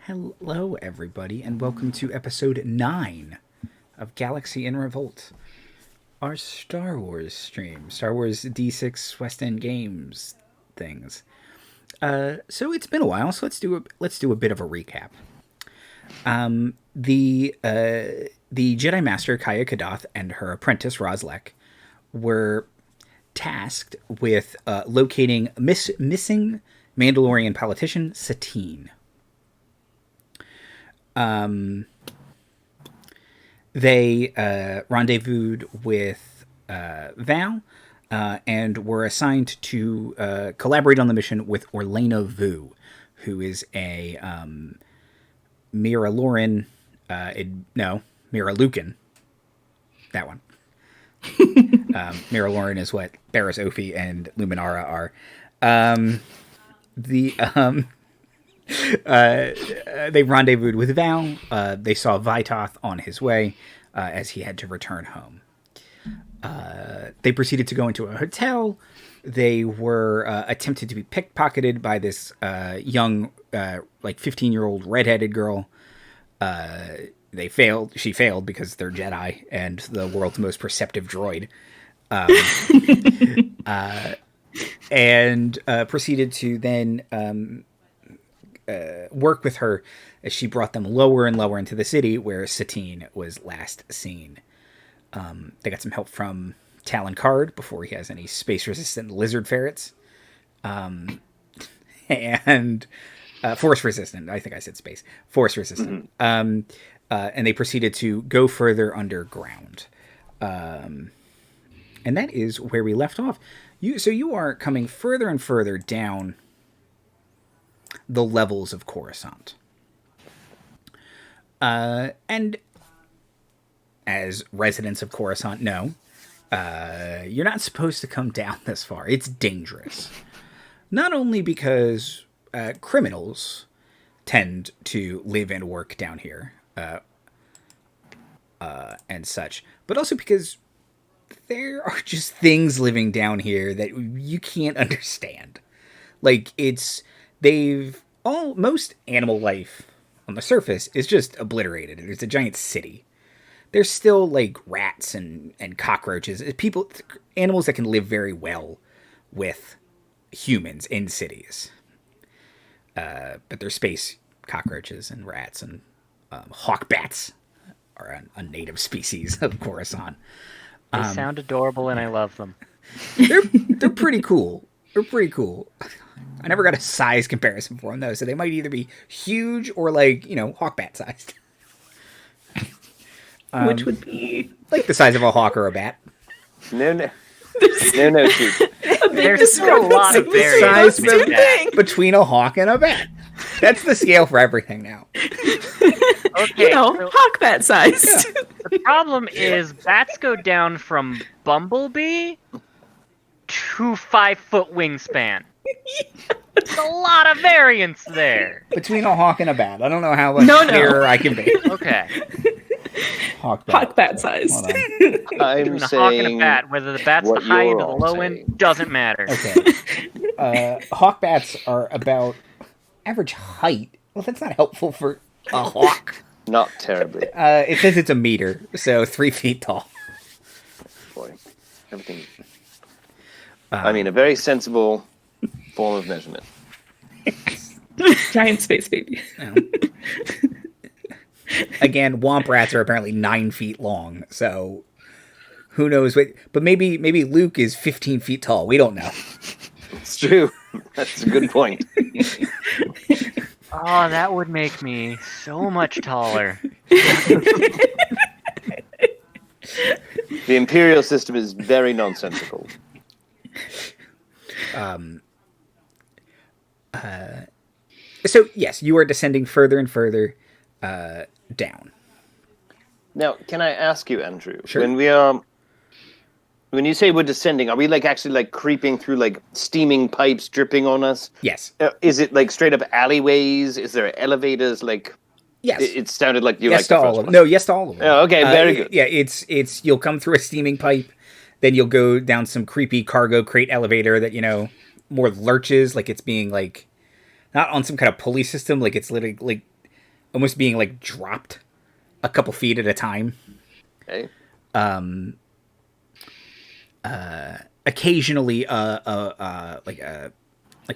Hello, everybody, and welcome to episode 9 of Galaxy in Revolt, our Star Wars stream, Star Wars D6 West End Games things. So it's been a while, so let's do a bit of a recap. The Jedi Master Kaya Kadath and her apprentice Ros Lek were tasked with locating missing Mandalorian politician Satine. They rendezvoused with Val and were assigned to collaborate on the mission with Orlena Vu, who is a Mira Lucan. That one. Mira Lauren is what Barris Ophi and Luminara are. They rendezvoused with Val. They saw Vitoth on his way as he had to return home. They proceeded to go into a hotel. They were attempted to be pickpocketed by this young, 15-year-old redheaded girl. They failed. She failed because they're Jedi and the world's most perceptive droid. And proceeded to then work with her as she brought them lower and lower into the city where Satine was last seen. They got some help from Talon Card before he has any space-resistant lizard ferrets. And force-resistant. I think I said space. Force-resistant. Mm-hmm. And they proceeded to go further underground. And that is where we left off. So you are coming further and further down the levels of Coruscant. And as residents of Coruscant know, you're not supposed to come down this far. It's dangerous. Not only because criminals tend to live and work down here and such, but also because there are just things living down here that you can't understand. Most animal life on the surface is just obliterated. It's a giant city. There's still rats and cockroaches. Animals that can live very well with humans in cities. But there's space cockroaches and rats and hawkbats are a native species of Coruscant. They sound adorable and I love them. They're pretty cool. They're pretty cool. I never got a size comparison for them, though, so they might either be huge or, hawkbat sized. Which would be? Like the size of a hawk or a bat. No. There's a lot of size variance between a hawk and a bat. That's the scale for everything now. Okay, hawk bat sized. Yeah. The problem is bats go down from bumblebee to 5-foot wingspan. There's a lot of variance there. Between a hawk and a bat. I don't know how much clearer I can be. Okay. Hawk bat sized. I'm Between a saying hawk and a bat, whether the bat's the high end or the low end, doesn't matter. Okay. Hawk bats are about average height. Well, that's not helpful for a hawk. Not terribly. It says it's a meter, so 3 feet tall. Boy, everything. A very sensible form of measurement. Giant space baby. Again, womp rats are apparently 9 feet long, so who knows? But maybe Luke is 15 feet tall. We don't know. It's true. That's a good point. Oh, that would make me so much taller. The Imperial system is very nonsensical. So, yes, you are descending further and further down. Now, can I ask you, Andrew? Sure. When you say we're descending, are we actually creeping through steaming pipes dripping on us? Yes. Is it straight up alleyways? Is there elevators? Yes. It sounded like you yes liked to the all first of them. one. No, yes to all of them. Oh, okay, very good. Yeah, it's you'll come through a steaming pipe, then you'll go down some creepy cargo crate elevator that more lurches, it's being not on some kind of pulley system, it's literally almost being like dropped a couple feet at a time. Okay. Occasionally, like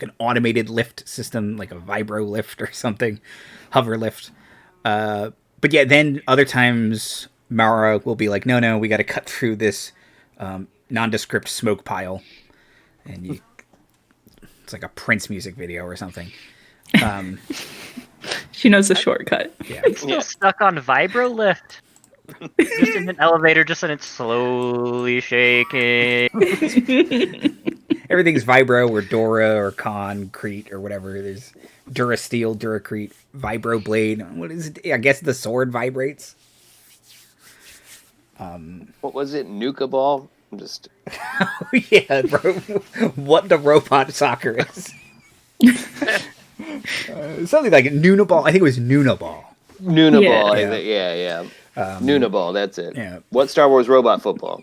an automated lift system, like a vibro lift or something, hover lift. But yeah, then other times Mara will be like, no, we got to cut through this nondescript smoke pile, and it's like a Prince music video or something. She knows the shortcut. Yeah, I'm still stuck on vibro lift. Just in an elevator, just and it's slowly shaking. everything's vibro or Dora or concrete or whatever. There's Durasteel, Duracrete, Vibro Blade. What is it? I guess the sword vibrates. What was it? Nuka Ball? I'm just... Yeah, bro. What the robot soccer is. Something like Nunaball. I think it was Nunaball. Nunaball. Yeah. Nunaball, that's it. Yeah. What Star Wars robot football?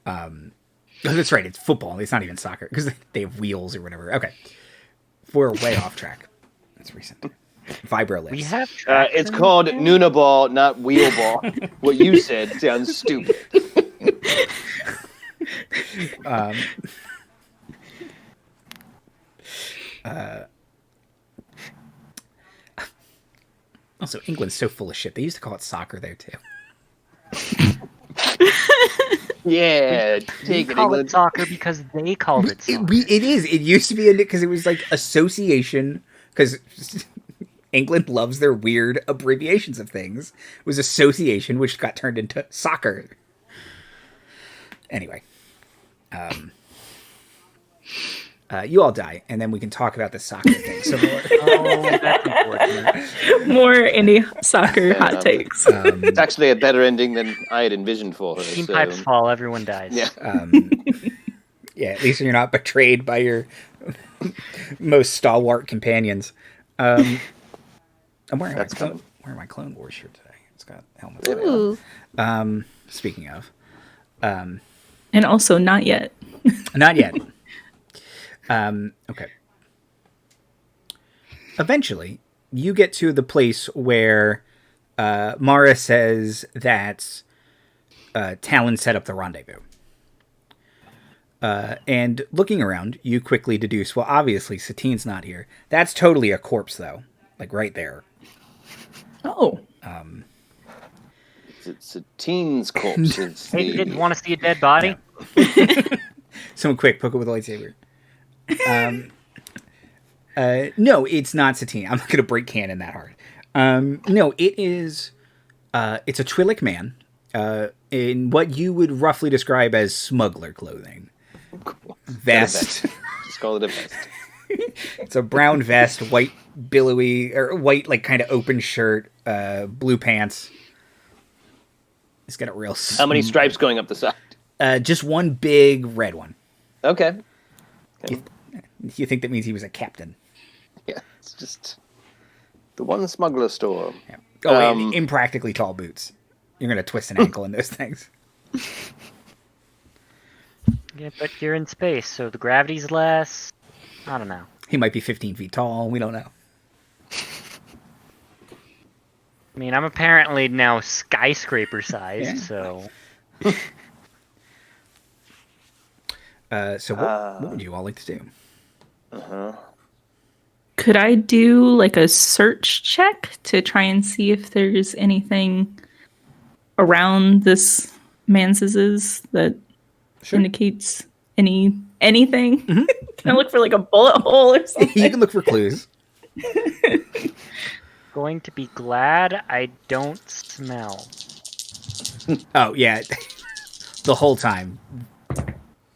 That's right. It's football. It's not even soccer because they have wheels or whatever. Okay. We're way off track. That's recent. Vibro lips. We have it's called Nunaball, not wheel ball. What you said sounds stupid. Also, England's so full of shit. They used to call it soccer there too. Yeah, We take it, call England. it soccer because they called it soccer. It is. It used to be because it was like association. Because England loves their weird abbreviations of things. It was association, which got turned into soccer. Anyway, you all die, and then we can talk about the soccer thing some more. Oh, that's unfortunate. More indie soccer hot takes. It's actually a better ending than I had envisioned for her. Steam so- pipes fall, everyone dies. Yeah. Yeah, at least you're not betrayed by your most stalwart companions. I'm wearing That's coming. my Clone Wars shirt today. It's got helmets. There we Ooh. Speaking of, And also not yet. not yet. Okay. Eventually, you get to the place where Mara says that Talon set up the rendezvous. And looking around, you quickly deduce, well, obviously, Satine's not here. That's totally a corpse, though. Like, right there. Oh. It's a teen's corpse. It's Hey, the- didn't want to see a dead body? Someone quick, poke it with a lightsaber. No, it's not Satine. I'm not going to break canon that hard. No, it is... it's a Twi'lek man in what you would roughly describe as smuggler clothing. Vest. Just call it a vest. It's a brown vest, white billowy, or white, like, kind of open shirt, blue pants. It's got a real... How many stripes going up the side? Just one big red one. Okay. You think that means he was a captain. Yeah, it's just the one smuggler store. Yeah. Oh, and impractically tall boots. You're going to twist an ankle in those things. Yeah, but you're in space, so the gravity's less. I don't know. He might be 15 feet tall. We don't know. I mean, I'm apparently now skyscraper-sized, Yeah. so... So what would you all like to do? Could I do like a search check to try and see if there's anything around this Mans's that indicates anything? Mm-hmm. Can I look for like a bullet hole or something? You can look for clues. Going to be glad I don't smell. Oh, yeah. The whole time.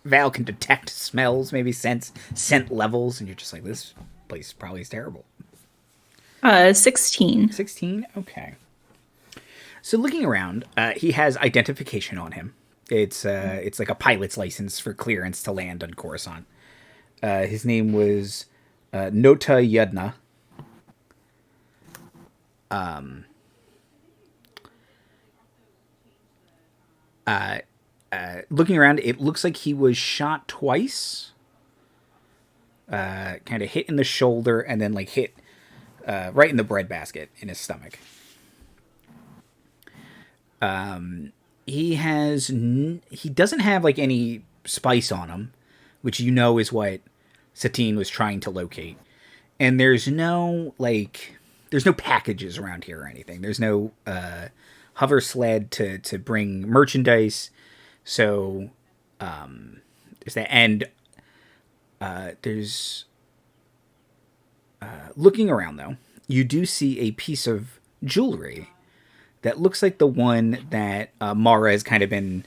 Val can detect smells, maybe sense scent levels, and you're just like, this place probably is terrible. 16. 16? Okay. So looking around, he has identification on him. It's like a pilot's license for clearance to land on Coruscant. His name was Nota Yudna. Looking around, it looks like he was shot twice. Kind of hit in the shoulder and then like hit right in the breadbasket in his stomach. He doesn't have like any spice on him, which is what Satine was trying to locate. And there's no packages around here or anything. There's no hover sled to bring merchandise. So there's that. And there's looking around though, you do see a piece of jewelry that looks like the one that Mara has kind of been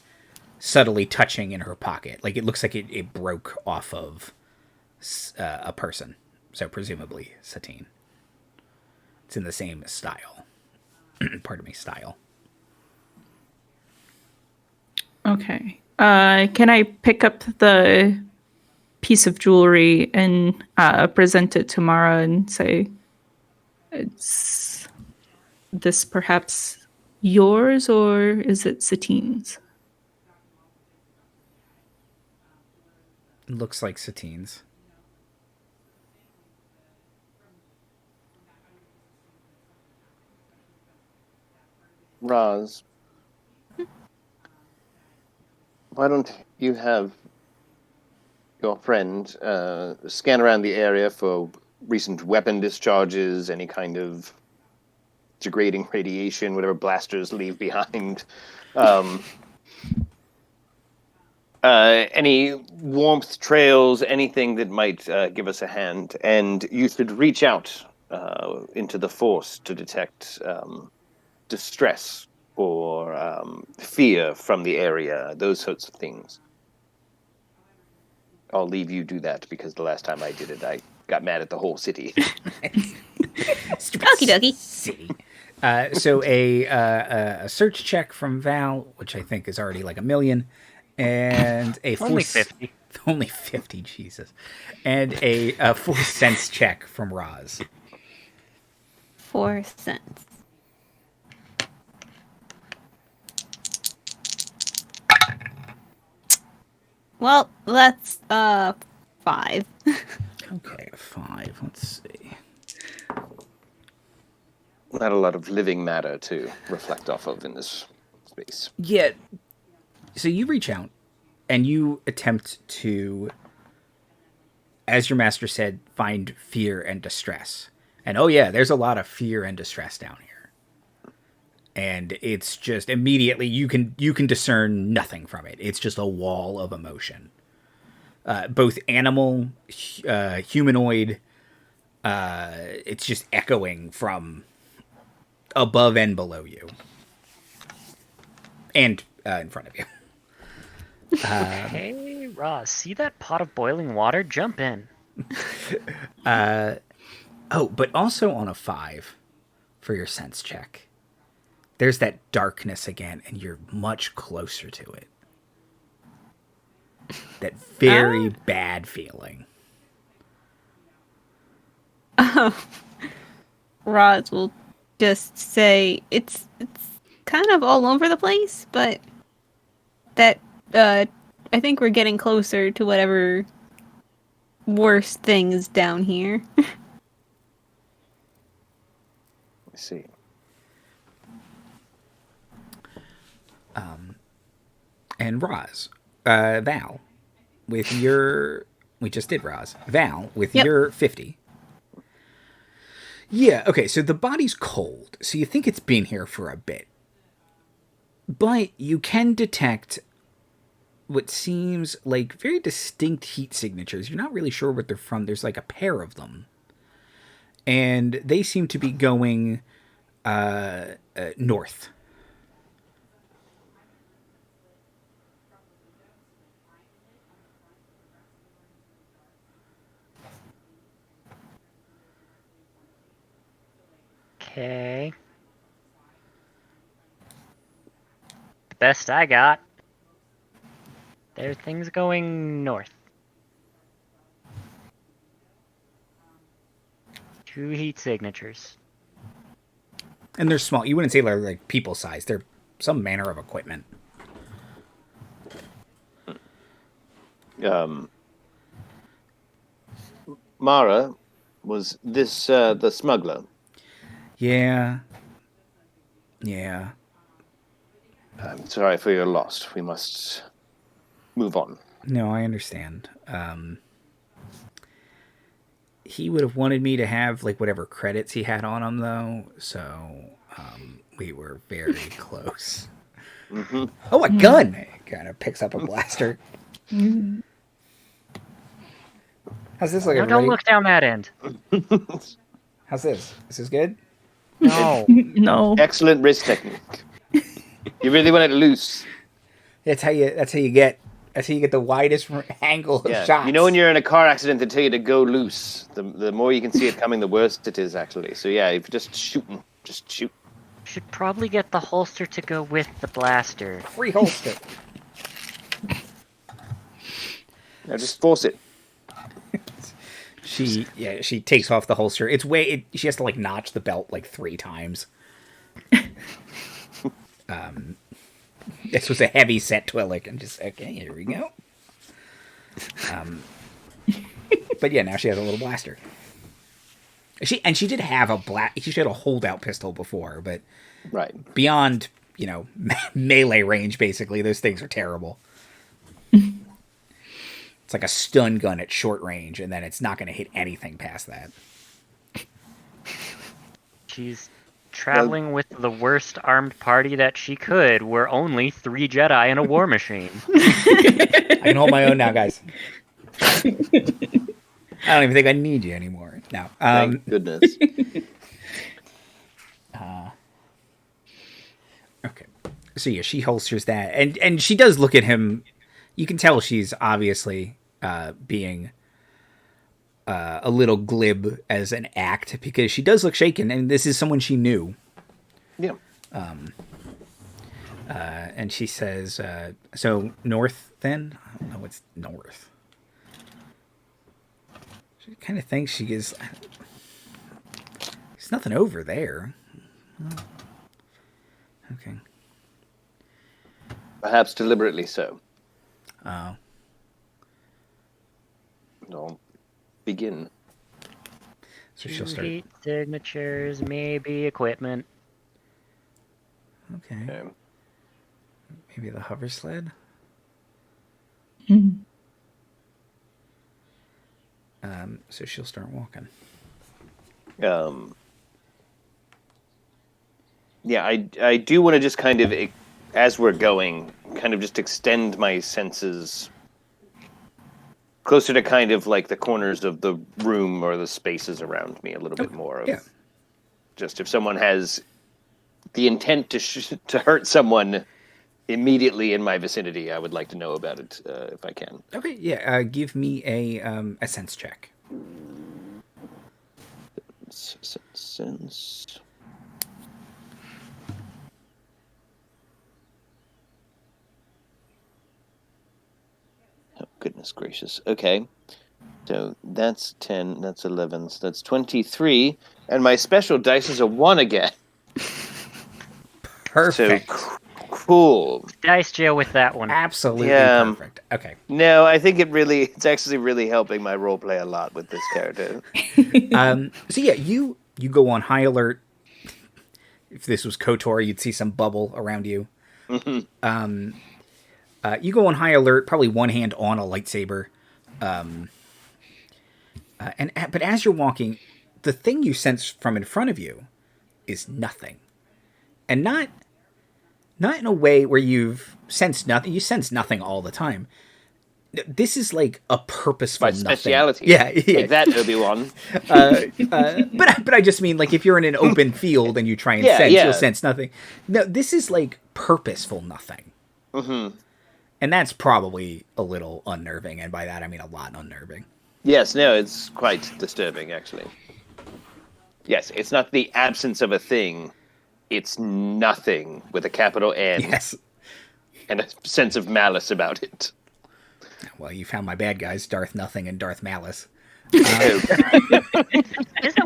subtly touching in her pocket. Like it looks like it broke off of a person. So presumably Satine. It's in the same style. Pardon me, style. Okay. Can I pick up the piece of jewelry and present it to Mara and say, "Is this perhaps yours or is it Satine's?" It looks like Satine's. Ros, why don't you have your friend scan around the area for recent weapon discharges, any kind of degrading radiation, whatever blasters leave behind, any warmth trails, anything that might give us a hand. And you should reach out into the force to detect distress or fear from the area, those sorts of things. I'll leave you do that because the last time I did it, I got mad at the whole city. Okie dokie. City. So a search check from Val, which I think is already like 1 million, and a Only 50. Only 50, Jesus. And a 4 sense check from Ros. 4 cents. Well, that's 5. Okay, 5. Let's see. Not a lot of living matter to reflect off of in this space. Yeah. So you reach out and you attempt to, as your master said, find fear and distress. And oh yeah, there's a lot of fear and distress down here. And it's just immediately you can discern nothing from it. It's just a wall of emotion. Both animal, humanoid, it's just echoing from above and below you. And in front of you. Hey, Ross, see that pot of boiling water? Jump in. But also on a 5 for your sense check. There's that darkness again, and you're much closer to it. That very bad feeling. Roz will just say it's kind of all over the place, but that I think we're getting closer to whatever worse thing is down here. I see. And Roz, Val, with your... We just did Roz. Val, with your 50. Yeah, okay, so the body's cold, so you think it's been here for a bit. But you can detect what seems like very distinct heat signatures. You're not really sure what they're from. There's like a pair of them. And they seem to be going north. Okay. The best I got. There are things going north. 2 heat signatures. And they're small. You wouldn't say they're like people size. They're some manner of equipment. Mara, Was this the smuggler? Yeah. Yeah. I'm sorry for your loss. We must move on. No, I understand. He would have wanted me to have like whatever credits he had on him, though. So we were very close. Mm-hmm. Oh, a gun! He kind of picks up a blaster. How's this look, No, everybody? don't look down that end. How's this? Is this good? No. No. Excellent wrist technique. You really want it loose. That's how you get the widest angle of shots. You know when you're in a car accident, they tell you to go loose. The more you can see it coming, the worse it is, actually. So yeah, if you're just shooting, just shoot. Should probably get the holster to go with the blaster. Free holster. Now just force it. She takes off the holster. She has to like notch the belt like 3 times. This was a heavy set Twillick, and just okay, here we go. But yeah, now she has a little blaster. She did have she had a holdout pistol before, but right beyond melee range, basically those things are terrible. It's like a stun gun at short range, and then it's not going to hit anything past that. She's traveling with the worst armed party that she could. We're only 3 Jedi and a war machine. I can hold my own now, guys. I don't even think I need you anymore. No. Thank goodness. Okay. So yeah, she holsters that, and she does look at him. You can tell she's obviously being a little glib as an act, because she does look shaken, and this is someone she knew. Yeah. And she says, so north then? I don't know what's north. She kind of thinks she is... There's nothing over there. Oh. Okay. Perhaps deliberately so. Oh. Don't begin. So she'll start... Heat signatures, maybe equipment. Okay. Maybe the hover sled? So she'll start walking. Yeah, I do want to just kind of, as we're going, kind of just extend my senses closer to kind of like the corners of the room or the spaces around me a little bit more. Of just if someone has the intent to hurt someone immediately in my vicinity, I would like to know about it if I can. Okay, yeah. Give me a sense check. Sense. Oh, goodness gracious. Okay. So that's 10, that's 11, so that's 23, and my special dice is a 1 again. Perfect. So cool. Dice jail with that one. Absolutely perfect. Okay. No, I think it's actually really helping my roleplay a lot with this character. So yeah, you go on high alert. If this was KOTOR, you'd see some bubble around you. Mm-hmm. You go on high alert, probably one hand on a lightsaber. But as you're walking, the thing you sense from in front of you is nothing. And not in a way where you've sensed nothing. You sense nothing all the time. This is like a purposeful My nothing. speciality. Yeah. Like that, Obi-Wan. But I just mean, like, if you're in an open field and you try and sense, you'll sense nothing. No, this is like purposeful nothing. Mm-hmm. And that's probably a little unnerving. And by that, I mean a lot unnerving. Yes, no, it's quite disturbing, actually. Yes, it's not the absence of a thing. It's nothing with a capital N. Yes. And a sense of malice about it. Well, you found my bad guys, Darth Nothing and Darth Malice. Isn't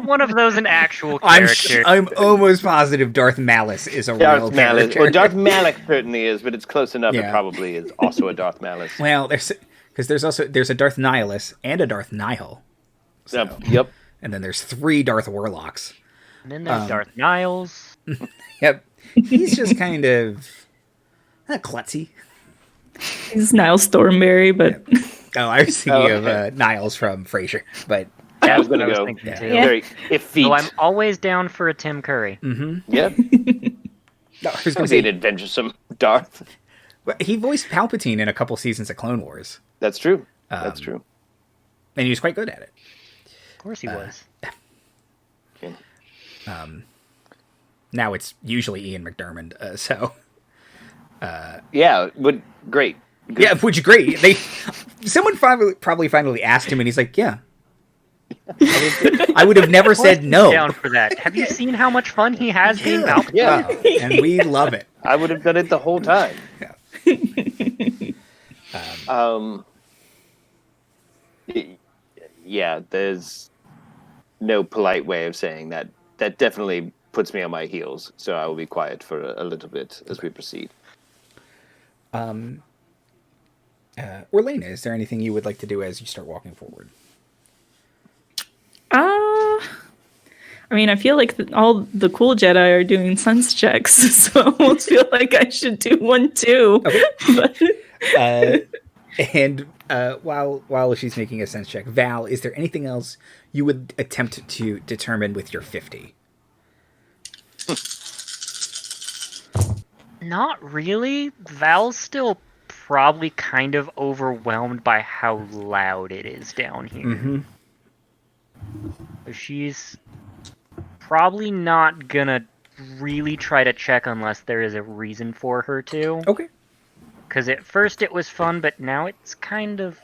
one of those an actual character? I'm almost positive Darth Malice is a real character. Well, Darth Malice certainly is, but it's close enough. Yeah. It probably is also a Darth Malice. Well, there's a Darth Nihilus and a Darth Nihil. So, Yep. And then there's 3 Darth Warlocks. And then there's Darth Niles. Yep. He's just kind of klutzy. He's Niles Thornberry, but Oh, I was thinking of Niles from Frasier, but I was going I to was go thinking too. very effete. So I'm always down for a Tim Curry. Yeah. no, I was That going was to an say adventuresome Darth. he voiced Palpatine in a couple seasons of Clone Wars, That's true. That's true. and he was quite good at it. Of course he was. Okay. Now it's usually Ian McDiarmid, so Yeah, but great. Good. yeah, which is great. Someone probably finally asked him, and he's like, "Yeah." I would have never said no. Down for that. Have you seen how much fun he has being Palpatine? Yeah, And we love it. I would have done it the whole time. Yeah, there's no polite way of saying that. That definitely puts me on my heels, so I will be quiet for a little bit as we proceed. Orlena, is there anything you would like to do as you start walking forward? I mean, I feel like all the cool Jedi are doing sense checks, so I almost feel like I should do one too. Okay. And while she's making a sense check, Val, is there anything else you would attempt to determine with your 50? Not really. Val's still probably kind of overwhelmed by how loud it is down here. Mm-hmm. She's probably not gonna really try to check unless there is a reason for her to. Okay. Because at first it was fun, but now it's kind of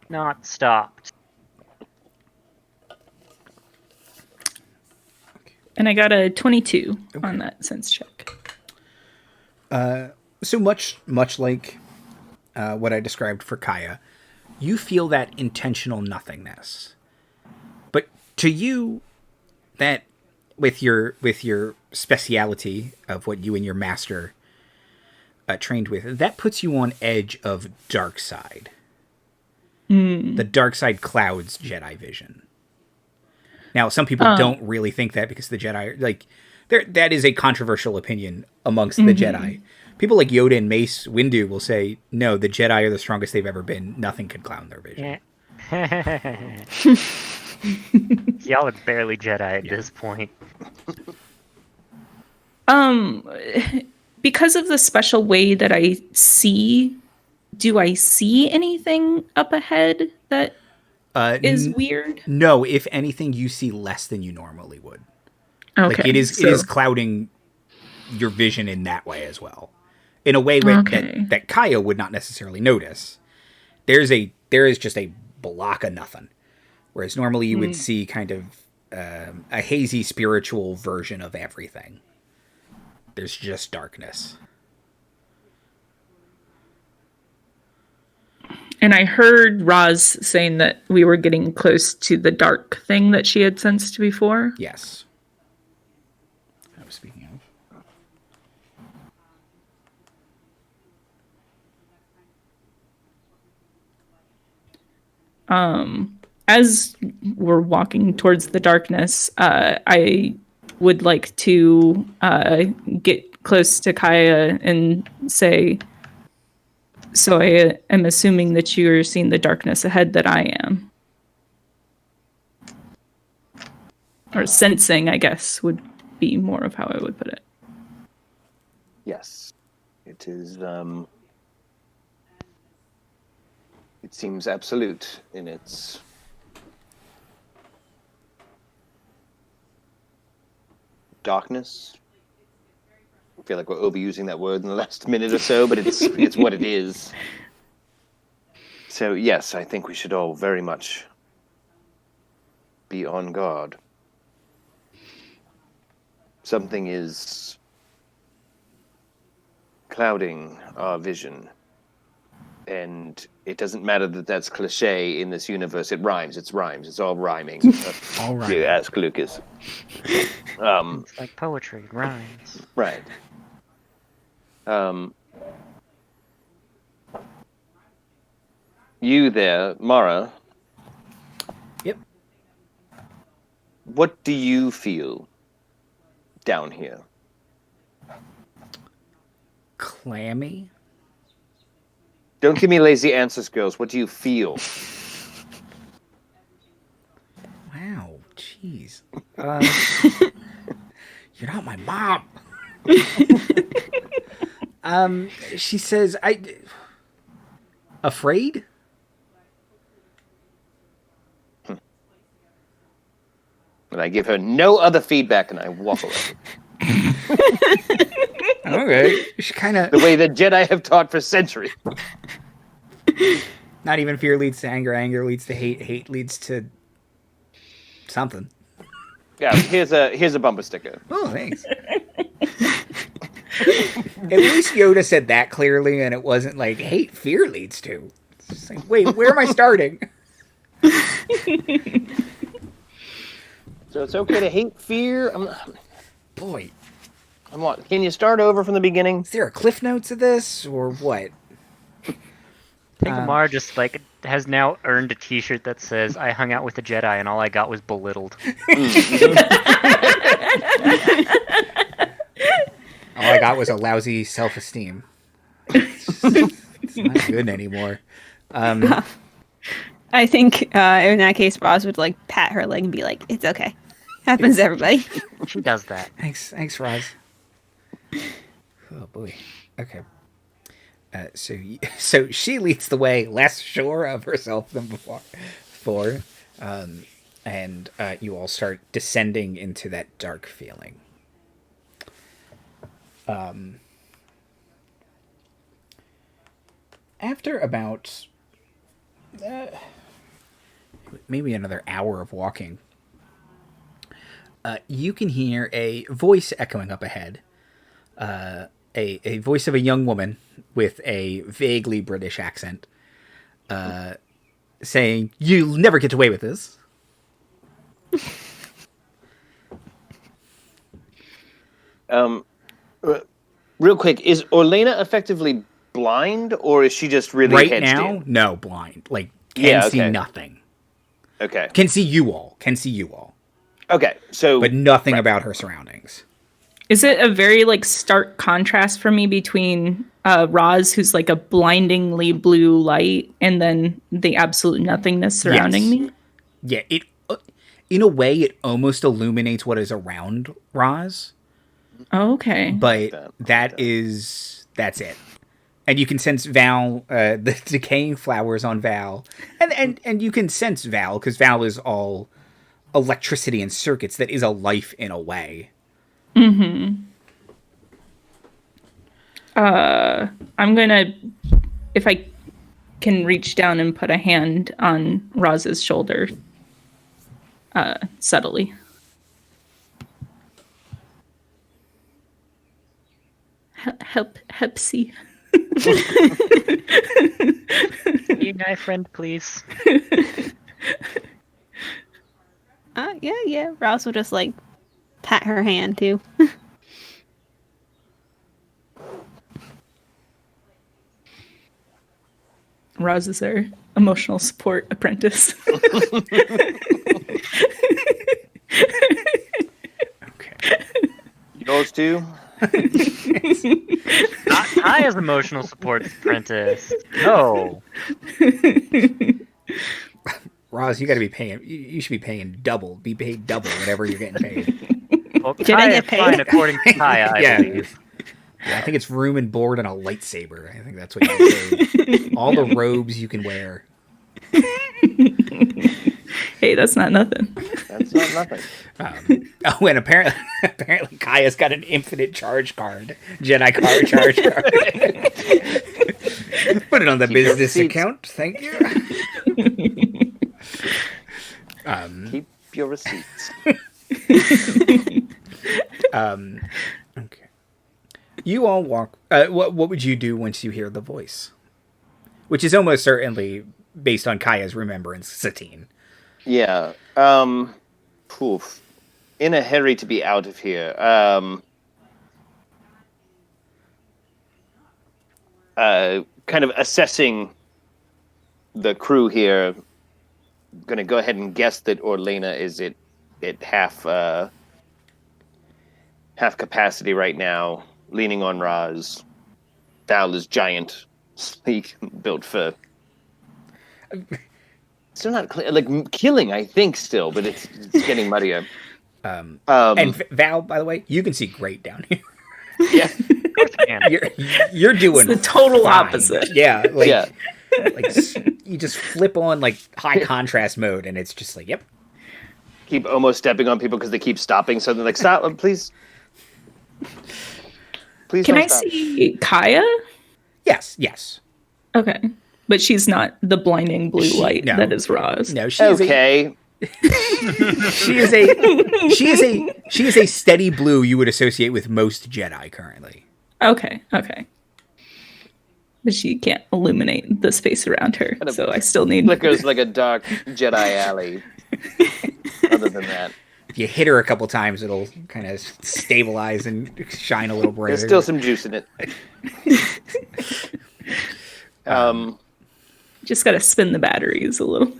not stopped. And I got a 22 on that sense check. So much like what I described for Kaya, you feel that intentional nothingness. But to you, that with your speciality of what you and your master trained with, that puts you on edge of dark side. The dark side clouds Jedi vision. Now, some people don't really think that because the Jedi, that is a controversial opinion amongst the Jedi. People like Yoda and Mace Windu will say, no, the Jedi are the strongest they've ever been. Nothing can cloud their vision. Yeah. Y'all are barely Jedi at this point. Because of the special way that I see, do I see anything up ahead that is weird? No, if anything, you see less than you normally would. Okay, it is clouding your vision in that way as well. In a way that Kaya would not necessarily notice. There is just a block of nothing. Whereas normally you would see kind of a hazy spiritual version of everything. There's just darkness. And I heard Ros saying that we were getting close to the dark thing that she had sensed before. Yes. I was speaking of. As we're walking towards the darkness, I would like to get close to Kaya and say, so I am assuming that you're seeing the darkness ahead that I am. Or sensing, I guess, would be more of how I would put it. Yes. It is, it seems absolute in its darkness. I feel like we're overusing that word in the last minute or so, but it's what it is. So yes, I think we should all very much be on guard. Something is clouding our vision. And it doesn't matter that that's cliche in this universe. It rhymes. It's rhymes. It's all rhyming. All right. You ask Lucas. It's like poetry, rhymes. Right. You there, Mara. Yep. What do you feel down here? Clammy? Don't give me lazy answers, girls. What do you feel? Wow, jeez. You're not my mom. She says, afraid? And I give her no other feedback, and I walk away. Okay. She kind of... The way the Jedi have taught for centuries. Not even fear leads to anger. Anger leads to hate. Hate leads to... something. Yeah, here's a bumper sticker. Oh, thanks. At least Yoda said that clearly, and it wasn't like, hate fear leads to. It's just like, wait, where am I starting? So it's okay to hate fear? Boy. Can you start over from the beginning? Is there a cliff notes of this, or what? I think Amar just like has now earned a T-shirt that says "I hung out with a Jedi and all I got was belittled." All I got was a lousy self-esteem. It's not good anymore. I think in that case, Roz would like pat her leg and be like, "It's okay. Happens to everybody." She does that. Thanks, Roz. Oh boy. Okay. So she leads the way, less sure of herself than before, and you all start descending into that dark feeling. After about maybe another hour of walking, you can hear a voice echoing up ahead. A voice of a young woman with a vaguely British accent, saying, "You'll never get away with this." Real quick, is Orlena effectively blind, or is she just really right hedged now? in? No, blind. Like can see nothing. Okay. Can see you all. Okay. So, But nothing about her surroundings. Is it a very like stark contrast for me between Roz, who's like a blindingly blue light, and then the absolute nothingness surrounding me? Yeah, it in a way it almost illuminates what is around Roz. Oh, okay. But that's it. And you can sense Val, the decaying flowers on Val, and you can sense Val because Val is all electricity and circuits. That is a life in a way. Mm-hmm. I'm gonna, if I can reach down and put a hand on Roz's shoulder, subtly. Help see. You and I friend, please. Yeah. Roz will just like pat her hand too. Roz is our emotional support apprentice. Okay. Yours too? Not Kaya's emotional support apprentice. No. Roz, you got to be paying. You should be paying double. Be paid double whatever you're getting paid. Well, Did I Kaya get paid? fine according to Kaya, I believe. Yeah, I think it's room and board and a lightsaber. I think that's what you get paid. All the robes you can wear. Hey, that's not nothing. That's not nothing. And apparently Kaya's got an infinite charge card. Jedi card charge card. Put it on the Keep your business receipts. account. Thank you. Keep your receipts. Okay. You all walk. What would you do once you hear the voice? Which is almost certainly based on Kaya's remembrance, Satine. Yeah. Poof. In a hurry to be out of here. Kind of assessing the crew here. Going to go ahead and guess that Orlena is at half capacity right now, leaning on Ros. Val is giant, sleek, built for. Still not clear, like killing, I think, still, but it's getting muddier. And Val, by the way, you can see great down here. Yeah, you're doing it's the total fine. opposite. Yeah, like, yeah. like you just flip on like high contrast mode, and it's just like, yep. Keep almost stepping on people because they keep stopping. So they're like, "Stop, please, please." Can don't I stop. see Kaya? Yes. Okay, but she's not the blinding blue light no. that is Ros. No, she is Okay. she is a steady blue you would associate with most Jedi currently. Okay. But she can't illuminate the space around her, so I still need... Flickers like a dark Jedi alley. Other than that, If you hit her a couple times, it'll kind of stabilize and shine a little brighter. there's still some juice in it. Just gotta spin the batteries a little.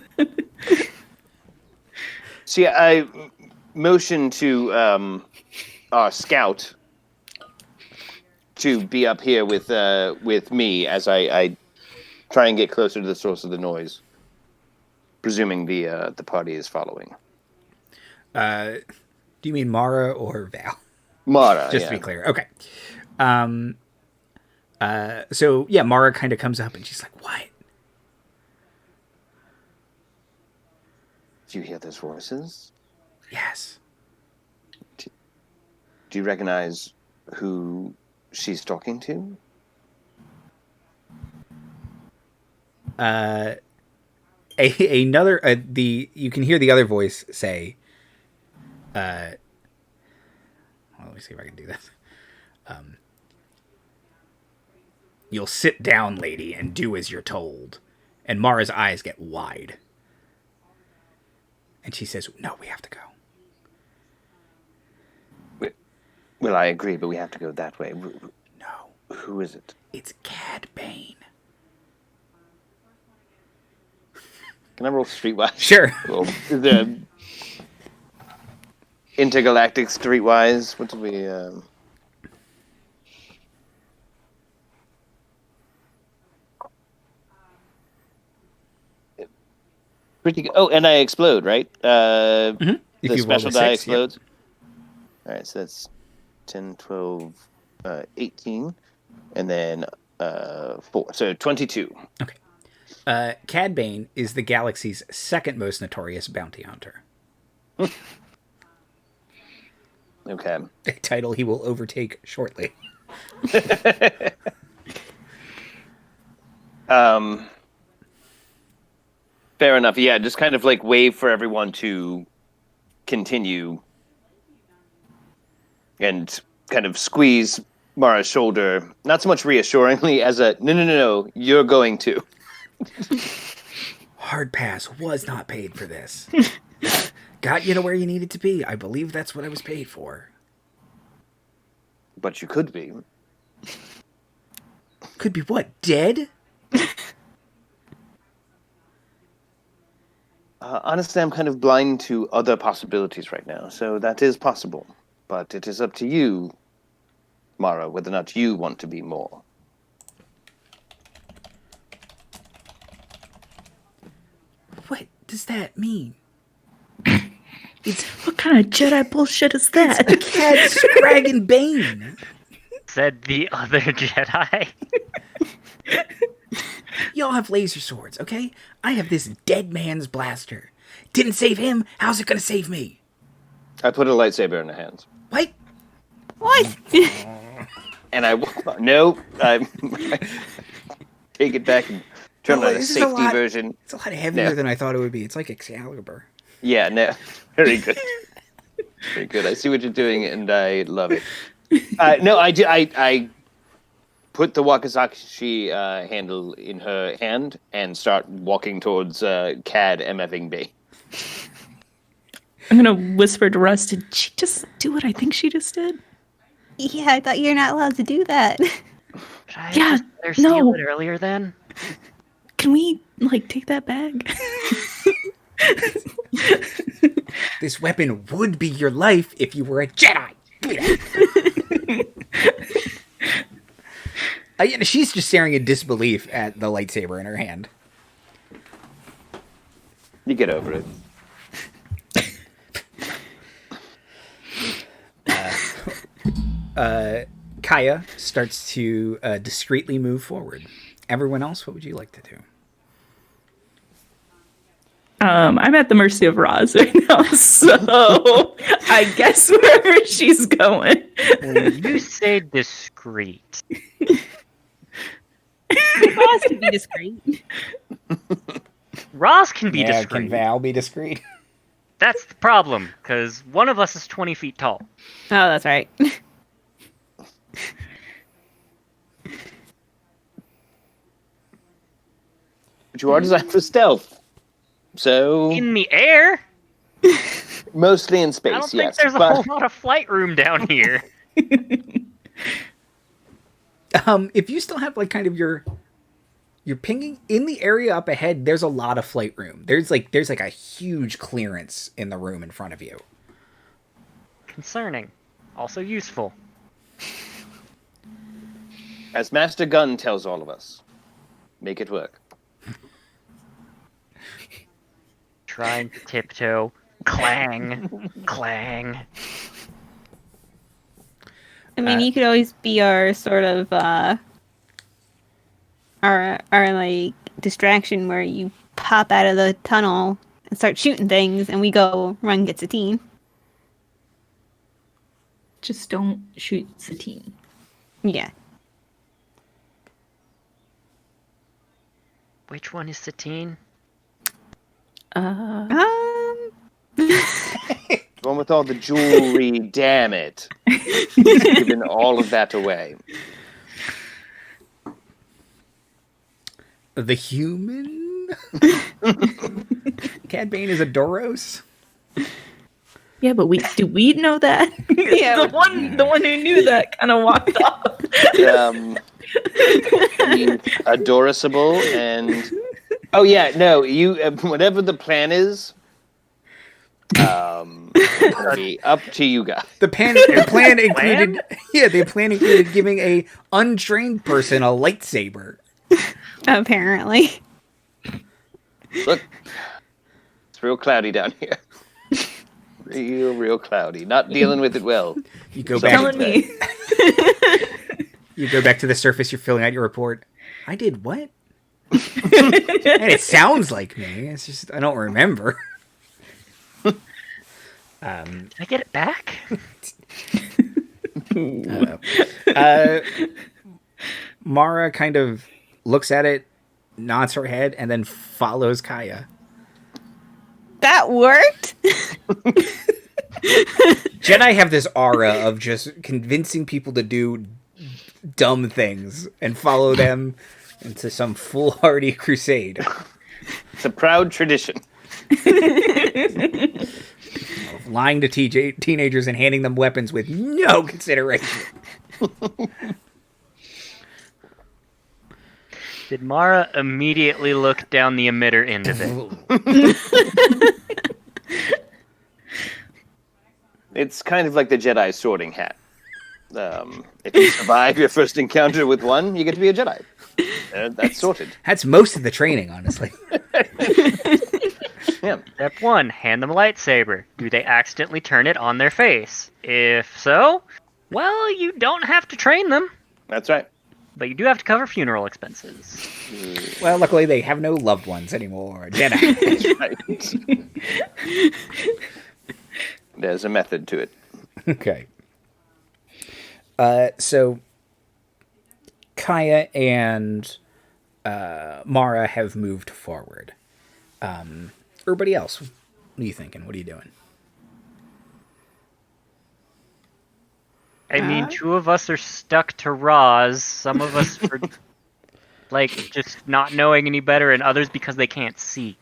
So yeah, I motion to our scout to be up here with me as I try and get closer to the source of the noise, presuming the party is following. Do you mean Mara or Val? Mara, Just to be clear. Okay. So yeah, Mara kind of comes up and she's like, "What?" Do you hear those voices? Yes. Do you recognize who she's talking to? Another you can hear the other voice say, well, let me see if I can do this. "You'll sit down, lady, and do as you're told." And Mara's eyes get wide. And she says, "No, we have to go." Well, I agree, but we have to go that way. No, Who is it? it's Cad Bane. Can I roll streetwise? Sure. Well, is there intergalactic streetwise? What do we? Pretty good. Oh, and I explode, right? If The you roll special a die 6, yep. explodes. All right, so that's 10, 12, 18, and then 4. So 22. Okay. Cad Bane is the galaxy's second most notorious bounty hunter. Okay. A title he will overtake shortly. Fair enough. Yeah, just kind of like wave for everyone to continue and kind of squeeze Mara's shoulder, not so much reassuringly as a no, you're going to. Hard pass was not paid for this. Got you to where you needed to be. I believe that's what I was paid for. But you could be. Could be what? Dead? Honestly, I'm kind of blind to other possibilities right now, so that is possible. But it is up to you, Mara, whether or not you want to be more. What does that mean? It's What kind of Jedi bullshit is that? Cad Scraggin Bane. Said the other Jedi. Y'all have laser swords, okay? I have this dead man's blaster. Didn't save him. How's it gonna save me? I put a lightsaber in her hands. What? What? And I take it back and turn on a this is safety version. It's a lot heavier No. than I thought it would be. It's like Excalibur. Yeah, no, very good, very good. I see what you're doing, and I love it. No, I do. I put the wakizashi handle in her hand and start walking towards Cad MFing B. I'm gonna whisper to Russ, did she just do what I think she just did? Yeah, I thought you're not allowed to do that. Should I Yeah, just let her steal no. it earlier then? Can we, like, take that bag? This weapon would be your life if you were a Jedi. She's just staring in disbelief at the lightsaber in her hand. You get over it. Kaya starts to discreetly move forward. Everyone else, what would you like to do? I'm at the mercy of Ros right now, so I guess wherever she's going. You say discreet. Ross can be discreet. Ross can be Yeah, discreet. can Val be discreet? That's the problem, because one of us is 20 feet tall. Oh, that's right. But you are designed for stealth. So In the air? mostly in space, I don't yes. think there's a whole lot of flight room down here. If you still have like kind of your pinging in the area up ahead, there's a lot of flight room. There's like a huge clearance in the room in front of you. Concerning. Also useful. As Master Gun tells all of us, make it work. Trying to tiptoe. Clang. Clang. I mean, you could always be our sort of our like distraction where you pop out of the tunnel and start shooting things, and we go run get Satine. Just don't shoot Satine. Yeah. Which one is Satine? Um. The one with all the jewelry, damn it. Giving all of that away. The human? Cad Bane is a Doros? Yeah, but do we know that? Yeah. the one who knew that kind of walked off. Adorable and oh yeah, no, you whatever the plan is, it'll be up to you guys. The plan included the plan included giving a untrained person a lightsaber. Apparently. Look, it's real cloudy down here. Real cloudy. Not dealing with it well. You go Someone's back. Telling me. You go back to the surface. You're filling out your report. I did what? And it sounds like me. It's just I don't remember. Can I get it back? Mara kind of looks at it, nods her head, and then follows Kaya. That worked. Jedi have this aura of just convincing people to do dumb things and follow them into some foolhardy crusade. It's a proud tradition. Of lying to teenagers and handing them weapons with no consideration. Did Mara immediately look down the emitter end of it? It's kind of like the Jedi sorting hat. If you survive your first encounter with one, you get to be a Jedi. That's sorted. That's most of the training, honestly. Yeah. Step 1, hand them a lightsaber. Do they accidentally turn it on their face? If so, well, you don't have to train them, That's right. but you do have to cover funeral expenses. Well, luckily they have no loved ones anymore. Jedi. Right. There's a method to it. Okay. So Kaya and Mara have moved forward. Everybody else, what are you thinking? What are you doing? I mean, 2 of us are stuck to Roz, some of us are, like, just not knowing any better, and others because they can't see.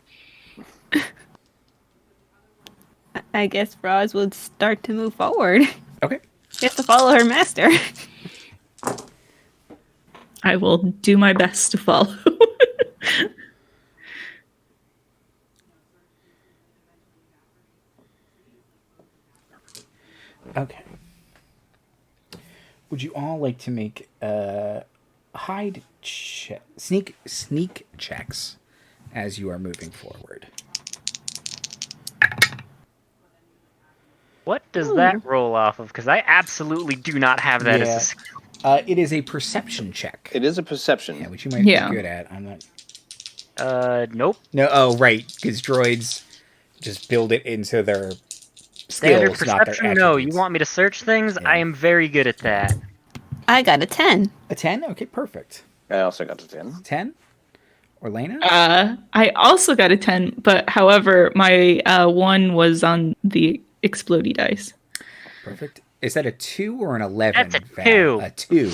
I guess Roz would start to move forward. Okay. She has to follow her master. I will do my best to follow. Okay. Would you all like to make sneak checks as you are moving forward? What does that roll off of? Because I absolutely do not have that as a skill. It is a perception check. It is a perception. Yeah, which you might be good at. I'm not. Nope. No. Oh, right. Because droids just build it into their Standard skills, not their perception? attributes. No. You want me to search things? Yeah. I am very good at that. I got a 10. A 10? Okay, perfect. I also got a 10. 10? Orlena? I also got a 10, but however, my 1 was on the explodey dice. Perfect. Is that a 2 or an 11? That's a 2. A 2.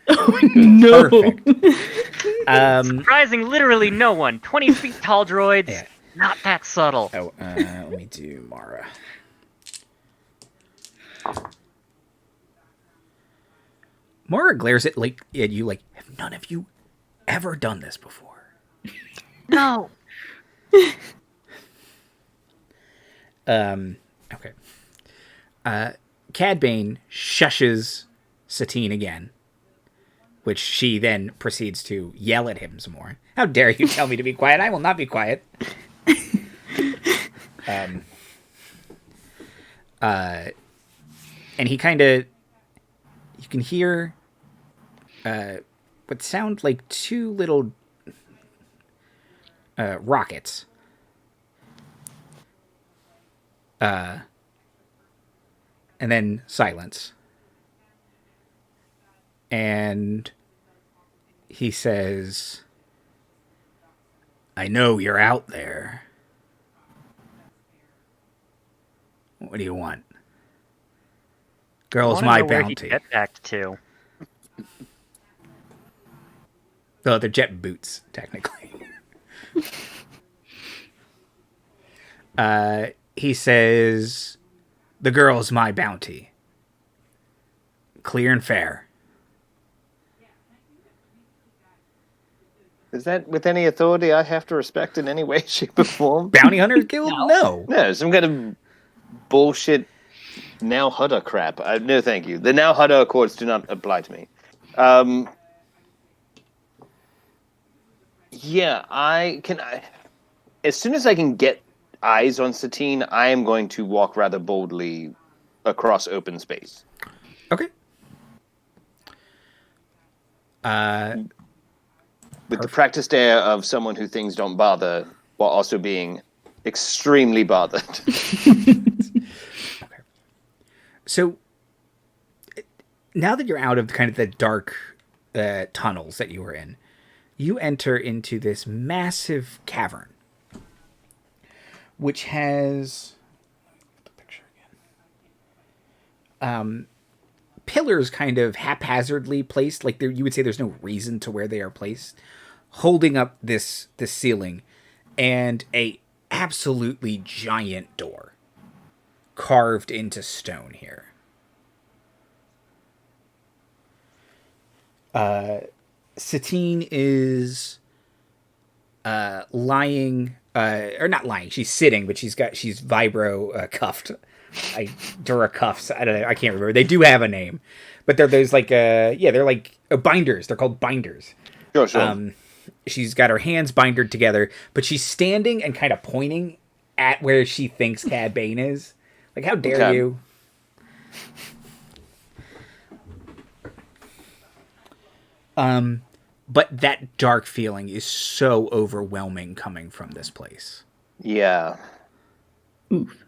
Oh, no. Perfect. Surprising literally no one. 20 feet tall droids. Yeah. Not that subtle. Oh, let me do Mara. Mara glares at you like, have none of you ever done this before? No. Okay. Cad Bane shushes Satine again, which she then proceeds to yell at him some more. How dare you tell me to be quiet? I will not be quiet. And he kind of, you can hear what sound like 2 little rockets. And then silence. And he says, I know you're out there. What do you want? Girl's my bounty. Where he jetpacked to. Oh, they're jet boots, technically. He says, the girl's my bounty. Clear and fair. Is that with any authority I have to respect in any way, shape, or form? Bounty Hunters Guild? No. No, some kind of bullshit now Hudder crap. No, thank you. The now Hudder Accords do not apply to me. Yeah, as soon as I can get eyes on Satine, I am going to walk rather boldly across open space. Okay. With the practiced air of someone who things don't bother, while also being extremely bothered. Okay. So, now that you're out of kind of the dark tunnels that you were in, you enter into this massive cavern, which has the picture again. Pillars kind of haphazardly placed, like you would say there's no reason to where they are placed, holding up this ceiling, and a absolutely giant door carved into stone here. Satine is lying, or not lying. She's sitting, but she's vibro cuffed. Dura cuffs. I don't know. I can't remember. They do have a name, but there's like they're like binders. They're called binders. Sure. She's got her hands bindered together, but she's standing and kind of pointing at where she thinks Cad Bane is. Like, how dare you? But that dark feeling is so overwhelming coming from this place. Yeah. Oof.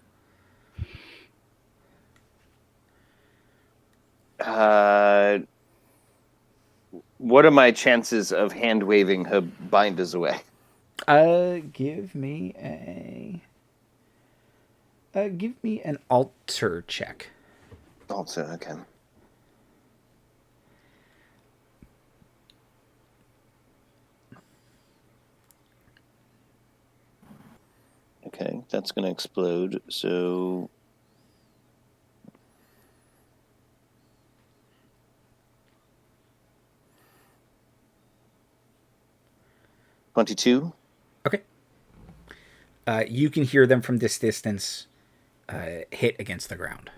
What are my chances of hand waving her binders away? Give me an alter check. Alter, okay. Okay, that's going to explode, so... $22. Okay. You can hear them from this distance hit against the ground.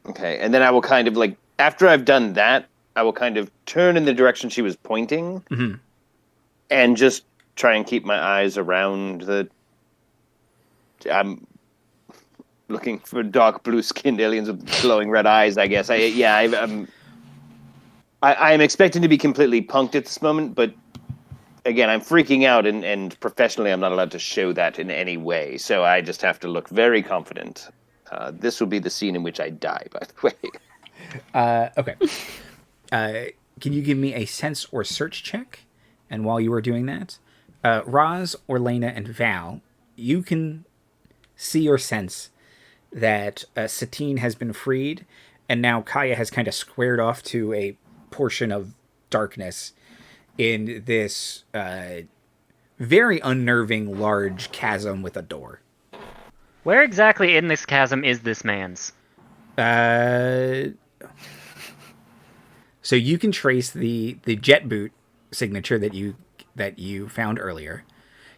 Okay, and then I will kind of like after I've done that, I will kind of turn in the direction she was pointing, and just try and keep my eyes around the. I'm looking for dark blue-skinned aliens with glowing red eyes. I guess. I'm expecting to be completely punked at this moment, but again, I'm freaking out, and professionally, I'm not allowed to show that in any way. So I just have to look very confident. This will be the scene in which I die, by the way. Okay. Can you give me a sense or search check? And while you are doing that, Ros, Orlena, and Val, you can see or sense that Satine has been freed, and now Kaya has kind of squared off to a portion of darkness in this very unnerving large chasm with a door. Where exactly in this chasm is this man's? So you can trace the jet boot signature that you found earlier.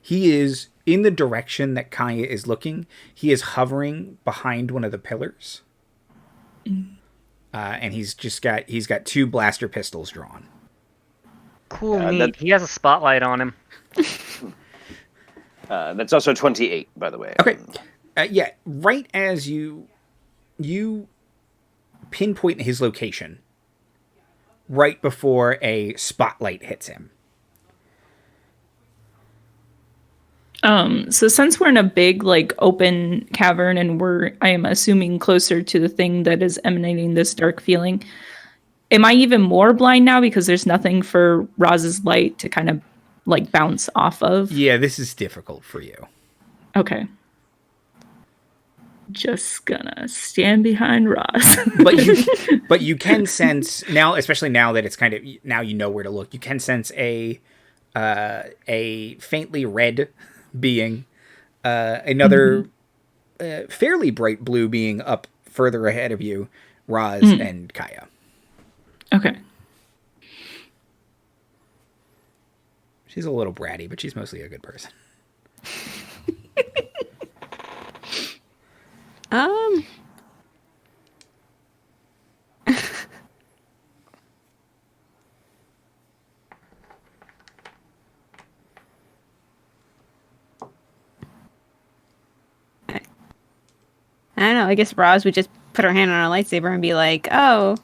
He is in the direction that Kaya is looking. He is hovering behind one of the pillars, and he's got 2 blaster pistols drawn. Cool, neat. He has a spotlight on him. That's also 28, by the way. Okay. Yeah, right as you pinpoint his location, right before a spotlight hits him. So since we're in a big, like, open cavern and I am assuming closer to the thing that is emanating this dark feeling, am I even more blind now because there's nothing for Roz's light to kind of, like, bounce off of? Yeah, this is difficult for you. Okay. Just gonna stand behind Ros. but you can sense now, especially now that it's kind of now you know where to look. You can sense a faintly red being, another fairly bright blue being up further ahead of you, Ros and Kaya. Okay. She's a little bratty, but she's mostly a good person. I don't know. I guess Roz would just put her hand on her lightsaber and be like, "Oh,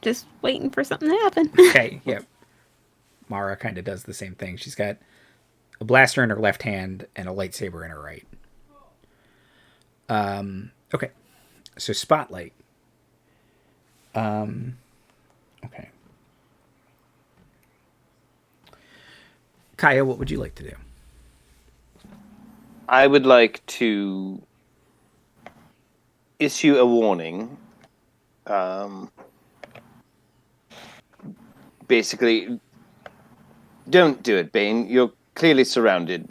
just waiting for something to happen." Okay, yeah. Mara kind of does the same thing. She's got a blaster in her left hand and a lightsaber in her right. Okay. So spotlight. Okay. Kaya, what would you like to do? I would like to issue a warning. Basically, don't do it, Bane. You're clearly surrounded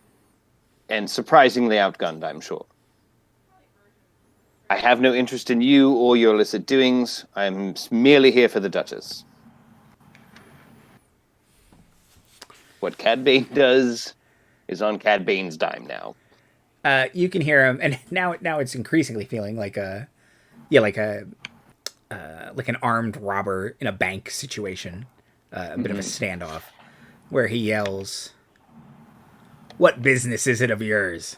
and surprisingly outgunned, I'm sure. I have no interest in you or your illicit doings. I'm merely here for the Duchess. What Cad Bane does is on Cad Bane's dime now. You can hear him, and now it's increasingly feeling like an armed robber in a bank situation, a bit of a standoff, where he yells, "What business is it of yours?"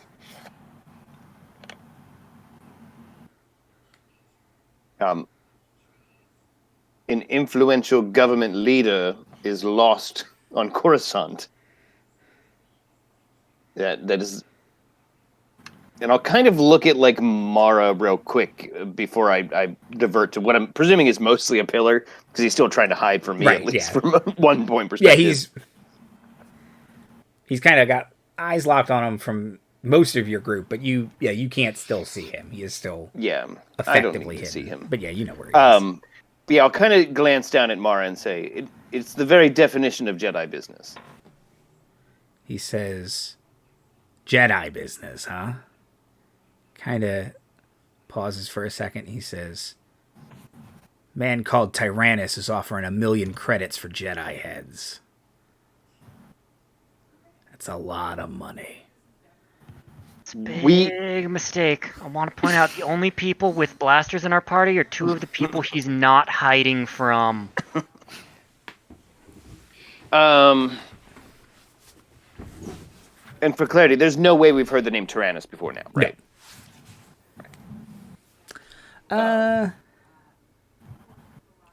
An influential government leader is lost on Coruscant. That is, and I'll kind of look at like Mara real quick before I divert to what I'm presuming is mostly a pillar, because he's still trying to hide from me, at least from one point perspective. Yeah, he's kind of got eyes locked on him from most of your group, but you can't still see him. He is still effectively I don't need to hidden. see him. But yeah, you know where he is. Yeah, I'll kind of glance down at Mara and say, it's the very definition of Jedi business. He says, "Jedi business, huh?" Kind of pauses for a second. He says, "Man called Tyrannus is offering 1,000,000 credits for Jedi heads. That's a lot of money." It's Big mistake. I want to point out the only people with blasters in our party are two of the people he's not hiding from. And for clarity, there's no way we've heard the name Tyrannus before now, right?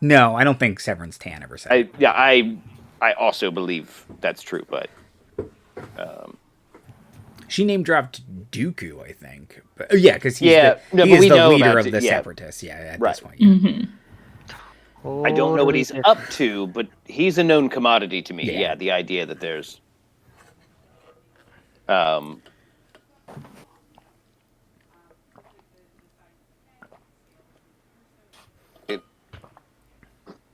No, I don't think Severin's Tan ever said. I also believe that's true, but she name dropped Dooku, I think. But, yeah, because he's but the we know leader about of the it, yeah. Separatists. Yeah, at Right. this point. Yeah. Mm-hmm. I don't know what he's up to, but he's a known commodity to me. Yeah. Yeah, the idea that there's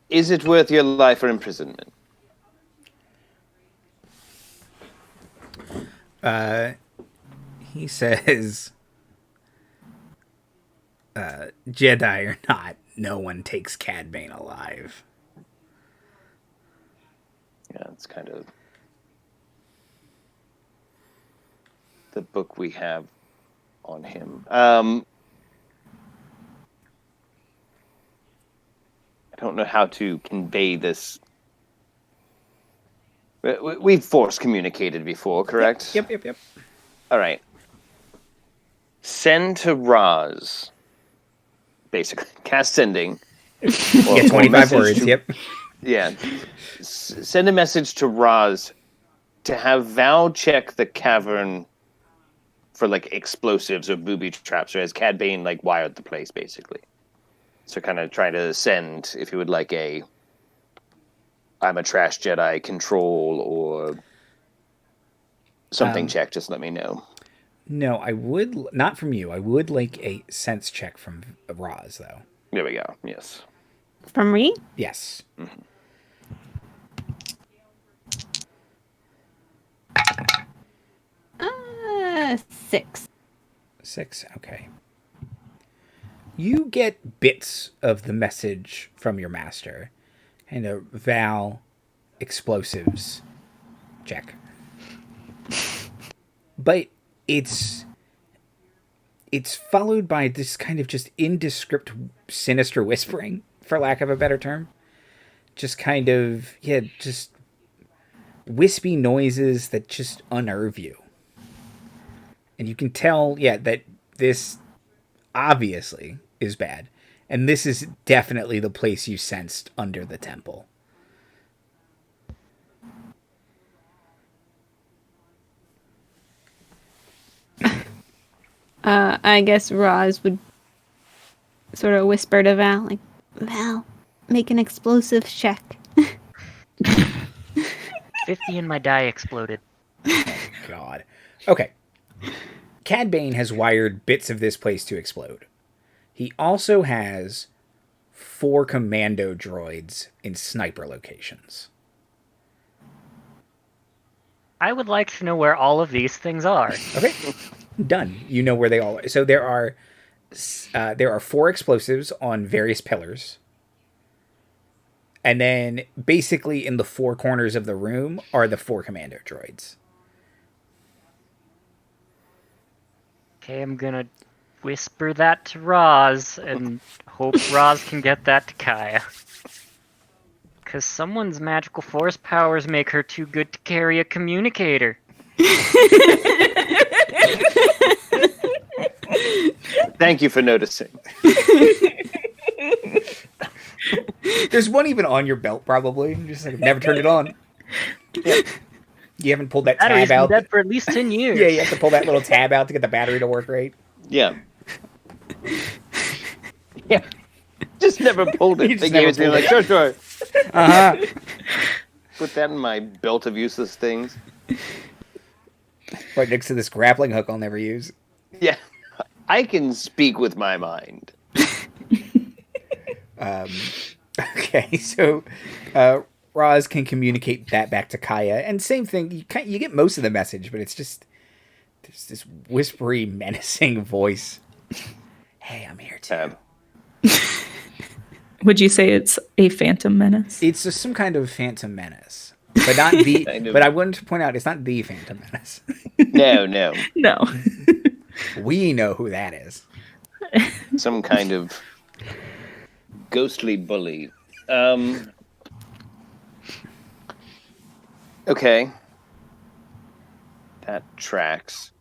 is it worth your life or imprisonment? He says, Jedi or not, no one takes Cad Bane alive. Yeah, it's kind of the book we have on him. I don't know how to convey this. We've force communicated before, correct? Yep. All right. Send to Ros. Basically, cast sending. Yeah, 25 words, yep. Yeah. Send a message to Ros to have Val check the cavern for, like, explosives or booby traps, or has Cad Bane, like, wired the place, basically. So kind of try to send, if you would like a I'm a trash Jedi control or something check, just let me know. No, I would, not from you. I would like a sense check from Ros, though. There we go, yes. From me? Yes. Mm-hmm. 6. 6, okay. You get bits of the message from your master. Kind of Val, explosives, check. But it's followed by this kind of just indescript, sinister whispering, for lack of a better term. Just kind of, just wispy noises that just unnerve you. And you can tell, that this obviously is bad. And this is definitely the place you sensed under the temple. I guess Roz would sort of whisper to Val, like, Val, make an explosive check. 50 and my die exploded. Oh, God. Okay. Cad Bane has wired bits of this place to explode. He also has 4 commando droids in sniper locations. I would like to know where all of these things are. Okay. Done. You know where they all are. So there are 4 explosives on various pillars. And then basically in the 4 corners of the room are the 4 commando droids. Okay, I'm gonna whisper that to Roz and hope Roz can get that to Kaya. Because someone's magical force powers make her too good to carry a communicator. Thank you for noticing. There's one even on your belt, probably. You just never turned it on. Yeah. You haven't pulled that Battery's tab out. been dead for at least 10 years. Yeah, you have to pull that little tab out to get the battery to work right. Yeah. Yeah. Just never pulled it. They gave it to me like, sure. Uh-huh. Put that in my belt of useless things. Right next to this grappling hook I'll never use. Yeah. I can speak with my mind. Okay, so Roz can communicate that back to Kaya, and same thing. You get most of the message, but it's just there's this whispery, menacing voice. Hey, I'm here too. Would you say it's a phantom menace? It's just some kind of phantom menace, but not the. Kind of. But I wanted to point out it's not the Phantom Menace. No. No. We know who that is. Some kind of ghostly bully. Okay. That tracks.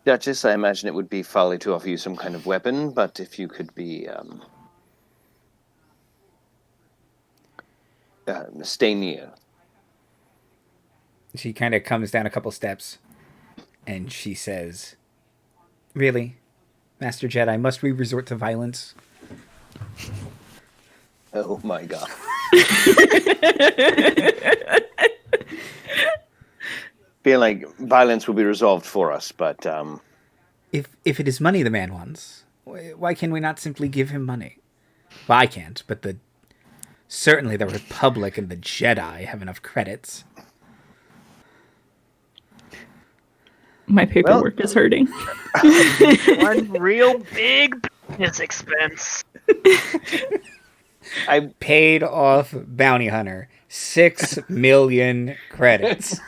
Duchess, I imagine it would be folly to offer you some kind of weapon, but if you could be stay near. She kind of comes down a couple steps, and she says, "Really, Master Jedi, must we resort to violence?" Oh my god. Feel like violence will be resolved for us, but If it is money the man wants, why can we not simply give him money? Well, I can't, but certainly the Republic and the Jedi have enough credits. My paperwork is hurting. One real big business expense. I paid off Bounty Hunter 6 million credits.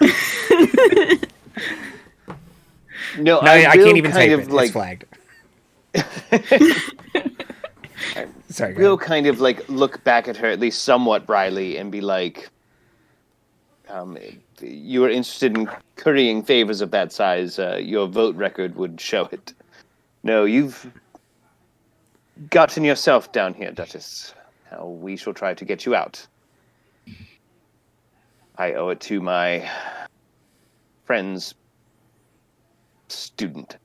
no, I can't even type of it. like It's flagged. Sorry, we'll kind of like look back at her at least somewhat wryly and be like, you are interested in currying favors of that size, your vote record would show it. No, you've gotten yourself down here, Duchess. Now we shall try to get you out. I owe it to my friend's student.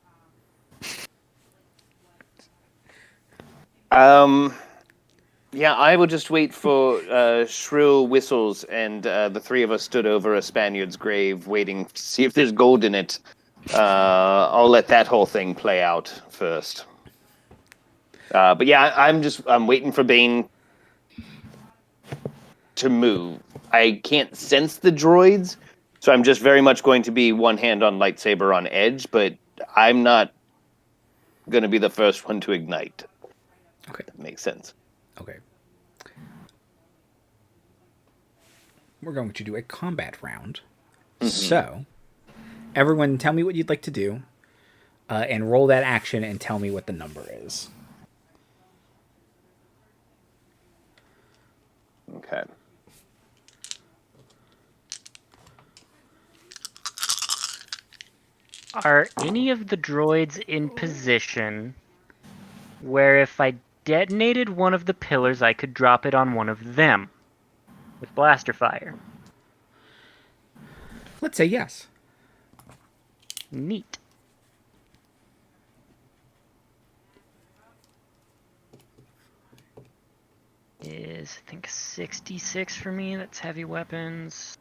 Yeah, I will just wait for shrill whistles, and the three of us stood over a Spaniard's grave, waiting to see if there's gold in it. I'll let that whole thing play out first. But yeah, I'm waiting for Bane to move. I can't sense the droids, so I'm just very much going to be one hand on lightsaber on edge, but I'm not going to be the first one to ignite. Okay. That makes sense. Okay. We're going to do a combat round. Mm-hmm. So, everyone tell me what you'd like to do, and roll that action and tell me what the number is. Okay. Are any of the droids in position where if I detonated one of the pillars, I could drop it on one of them with blaster fire? Let's say yes. Neat. Is, I think, 66 for me. That's heavy weapons.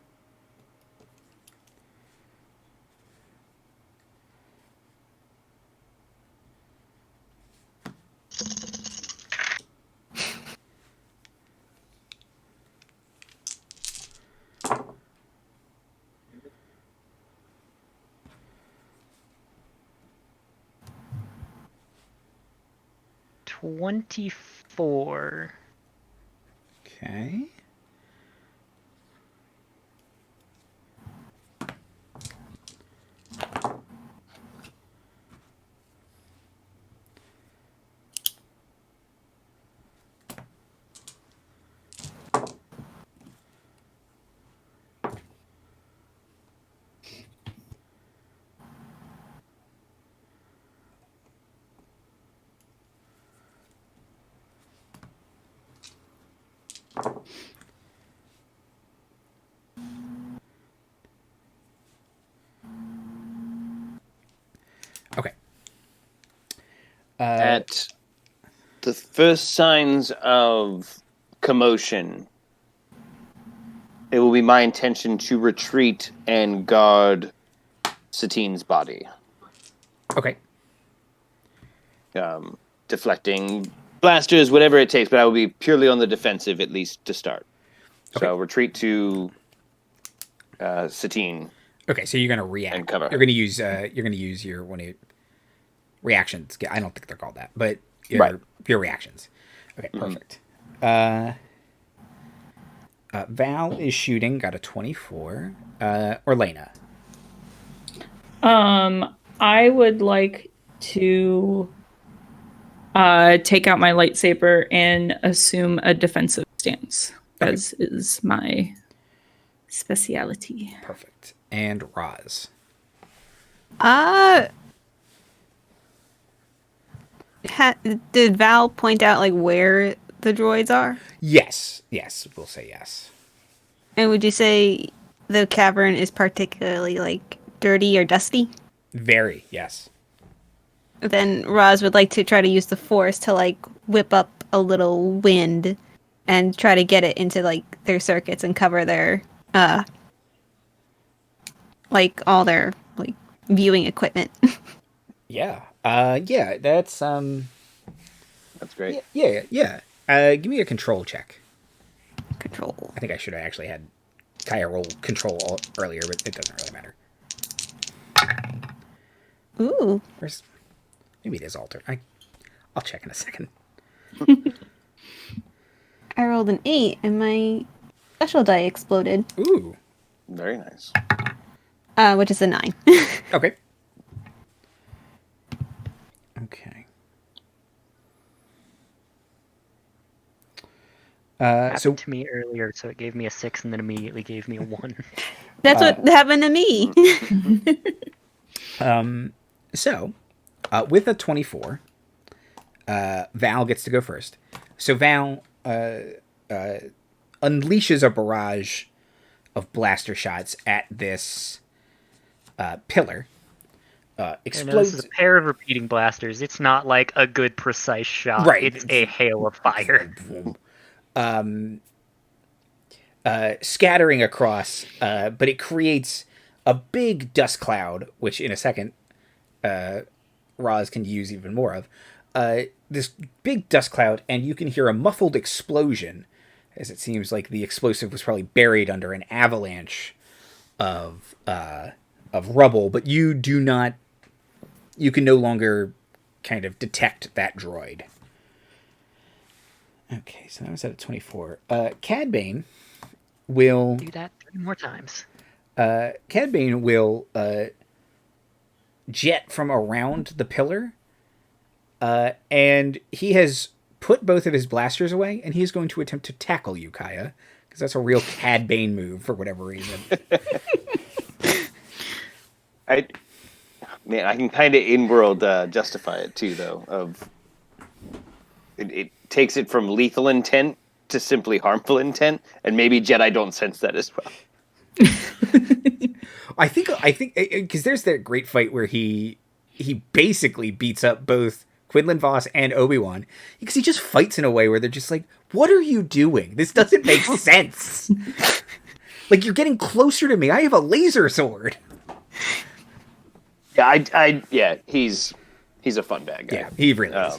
$24. Okay. Okay. At the first signs of commotion, it will be my intention to retreat and guard Satine's body. Okay. Deflecting blasters, whatever it takes, but I will be purely on the defensive, at least to start. Okay. So I'll retreat to Satine. Okay, so you're gonna react. And cover her. You're gonna use your one of your reactions. I don't think they're called that, but your reactions. Okay, perfect. Val is shooting, got a 24. Orlena. I would like to take out my lightsaber and assume a defensive stance, as is my speciality. Perfect. And Ros. Did Val point out like where the droids are? Yes, we'll say yes. And would you say the cavern is particularly like dirty or dusty? Very, yes. Then Roz would like to try to use the force to like whip up a little wind and try to get it into like their circuits and cover their like all their like viewing equipment. Yeah. That's great. Yeah. Give me a control check. Control. I think I should have actually had Kaya roll control earlier, but it doesn't really matter. Ooh. Maybe it is altered. I'll check in a second. I rolled an 8 and my special die exploded. Ooh. Very nice. Which is a 9. Okay. Happened to me earlier, so it gave me a 6 and then immediately gave me a 1. That's what happened to me. With a 24, Val gets to go first. So Val unleashes a barrage of blaster shots at this pillar. Explodes. This is a pair of repeating blasters. It's not like a good precise shot. Right. It's a hail of fire. Scattering across, but it creates a big dust cloud, which in a second Roz can use even more of. This big dust cloud, and you can hear a muffled explosion, as it seems like the explosive was probably buried under an avalanche of rubble, but you can no longer kind of detect that droid. Okay, so that was at a 24. Cad Bane will Do that 3 more times. Cad Bane will jet from around the pillar, and he has put both of his blasters away, and he's going to attempt to tackle you, Kaya, because that's a real Cad Bane move for whatever reason. I can kind of in-world justify it too, though. It takes it from lethal intent to simply harmful intent, and maybe Jedi don't sense that as well. I think because there's that great fight where he basically beats up both Quinlan Vos and Obi-Wan, because he just fights in a way where they're just like, what are you doing? This doesn't make sense. Like, you're getting closer to me. I have a laser sword. Yeah, he's a fun bad guy. Yeah, he really is.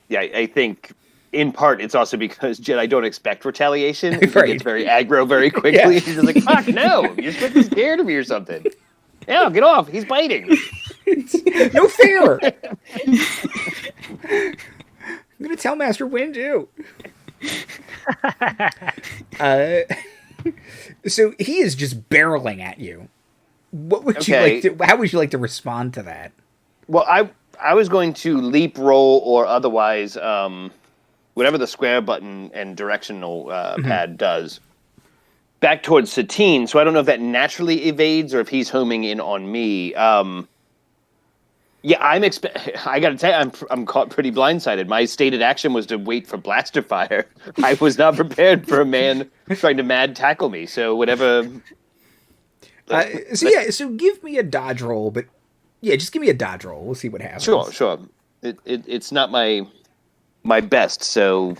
Yeah, I think in part it's also because Jedi don't expect retaliation. Right. He gets very aggro very quickly. Yeah. He's just like, fuck, no, you're supposed to be scared of me or something. Yeah, get off. He's biting. No fair. I'm going to tell Master Windu. So he is just barreling at you. What would you like to? How would you like to respond to that? Well, I was going to leap, roll, or otherwise, whatever the square button and directional pad does, back towards Satine. So I don't know if that naturally evades or if he's homing in on me. Yeah, I got to tell you, I'm caught pretty blindsided. My stated action was to wait for blaster fire. I was not prepared for a man trying to mad tackle me. So whatever. So give me a dodge roll, but just give me a dodge roll. We'll see what happens. Sure. It's not my best, so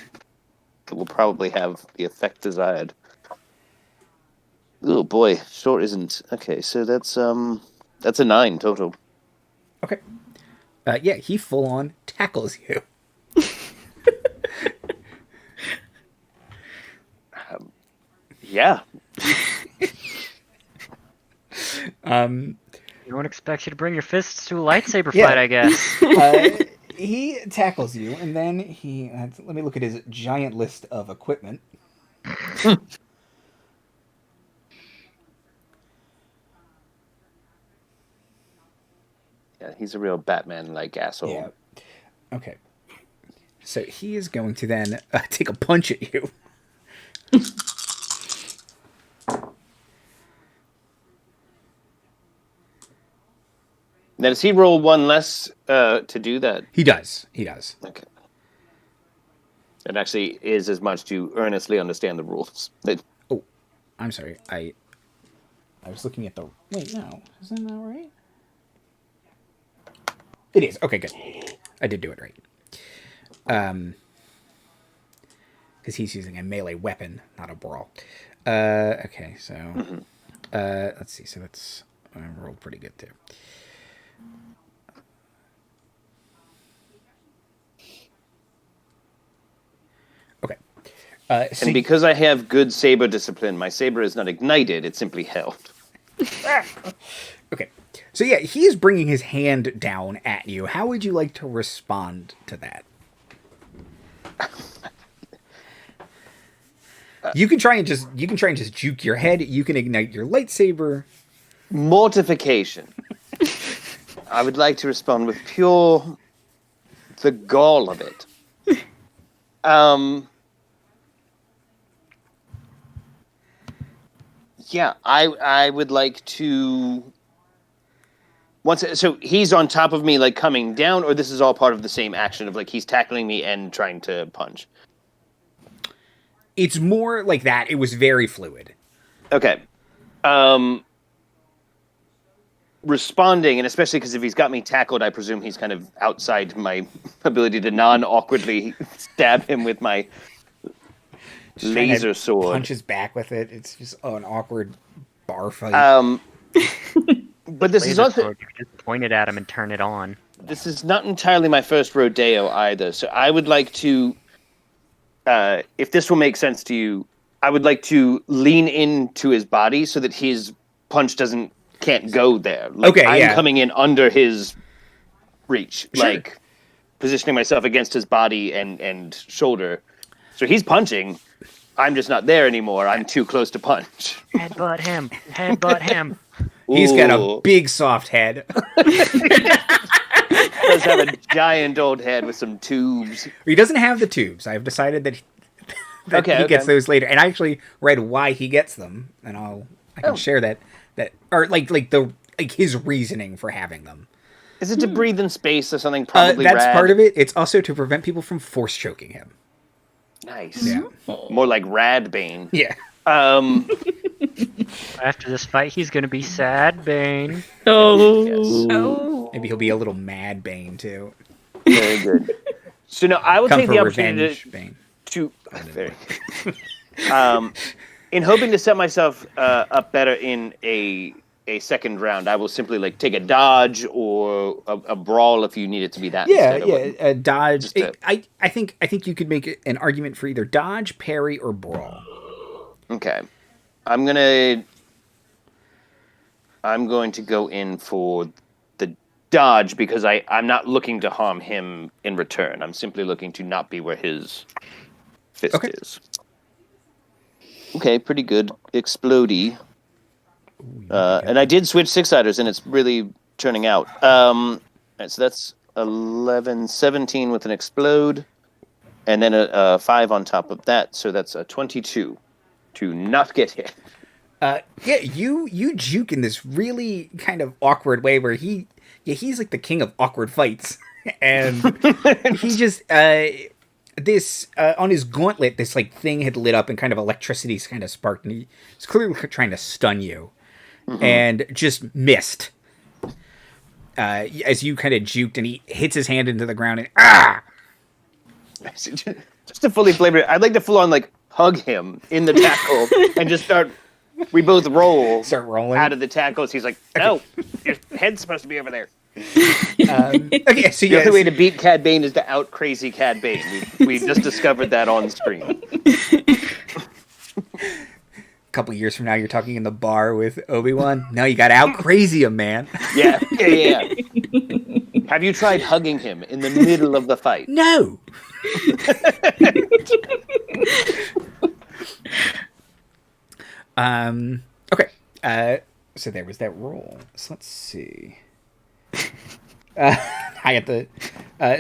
it will probably have the effect desired. Oh boy, sure isn't. Okay, so that's a 9 total. Okay. He full on tackles you. Yeah. You don't expect you to bring your fists to a lightsaber fight, I guess. he tackles you, and then he... let me look at his giant list of equipment. Yeah, he's a real Batman-like asshole. Yeah. Okay. So he is going to then take a punch at you. Now, does he roll one less to do that? He does. He does. Okay. It actually is as much to earnestly understand the rules. Oh, I'm sorry. I was looking at the... Wait, no. Isn't that right? It is. Okay, good. I did do it right. Because he's using a melee weapon, not a brawl. Okay, so... let's see. So that's... I rolled pretty good, too. Okay. And because I have good saber discipline, my saber is not ignited, it's simply held. Okay. So yeah, he is bringing his hand down at you. How would you like to respond to that? You can try and just juke your head. You can ignite your lightsaber. Mortification. I would like to respond with the gall of it. Yeah, I would like to. So he's on top of me, like coming down, or this is all part of the same action of like he's tackling me and trying to punch. It's more like that. It was very fluid. Okay. Responding, and especially because if he's got me tackled, I presume he's kind of outside my ability to non-awkwardly stab him with my Just laser sword. Punches back with it. It's just an awkward bar fight. But this is also just point it at him and turn it on. This is not entirely my first rodeo either, so I would like to, if this will make sense to you, I would like to lean into his body so that his punch can't go there. Like, okay, I'm coming in under his reach, Sure. like positioning myself against his body and shoulder. So he's punching. I'm just not there anymore. I'm too close to punch. Headbutt him. Headbutt him. He's got a big soft head. Does have a giant old head with some tubes. He doesn't have the tubes. I've decided that he gets those later, and I actually read why he gets them, and I can share that or like his reasoning for having them. Is it to breathe in space or something? Probably that's rad? part of it. It's also to prevent people from force choking him. Nice. Yeah. More like Rad Bane. Yeah. After this fight, he's gonna be sad Bane. Oh. Yes. Oh. Maybe he'll be a little mad Bane too. Very good. So now I will Come take for the opportunity revenge, Bane. In hoping to set myself up better in a second round, I will simply like take a dodge or a brawl if you need it to be that. Yeah, instead. a dodge. Just I think you could make an argument for either dodge, parry, or brawl. Okay. I'm going to go in for the dodge because I'm not looking to harm him in return. I'm simply looking to not be where his fist is. Okay, pretty good. Explodey. And I did switch six-siders, and it's really turning out. So that's 11, 17 with an explode, and then a 5 on top of that, so that's a 22 to not get hit. Yeah, you juke in this really kind of awkward way where he's like the king of awkward fights, and he just this on his gauntlet, this like thing had lit up and kind of electricity kind of sparked, and he's clearly trying to stun you, and just missed. As you kind of juked, and he hits his hand into the ground, and Just to fully flavor it, I'd like to full on like hug him in the tackle and just start. We both start rolling out of the tackles. He's like, "No, your head's supposed to be over there." Okay, so The only way to beat Cad Bane is to out crazy Cad Bane. We just discovered that on screen. A couple years from now, you're talking in the bar with Obi-Wan. No, you got to out crazy him, man. Yeah. Have you tried hugging him in the middle of the fight? No. Okay. So there was that roll. So let's see. I have to.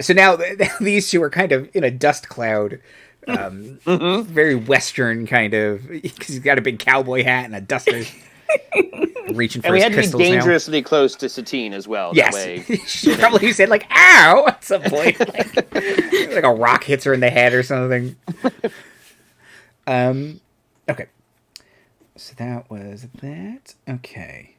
So now these two are kind of in a dust cloud. Very Western kind of, because he's got a big cowboy hat and a duster. Reaching for And we his had to be pistols dangerously close to Satine as well. Yes. That way. She probably said, like, ow, at some point. Like a rock hits her in the head or something. Okay. So that was that. Okay.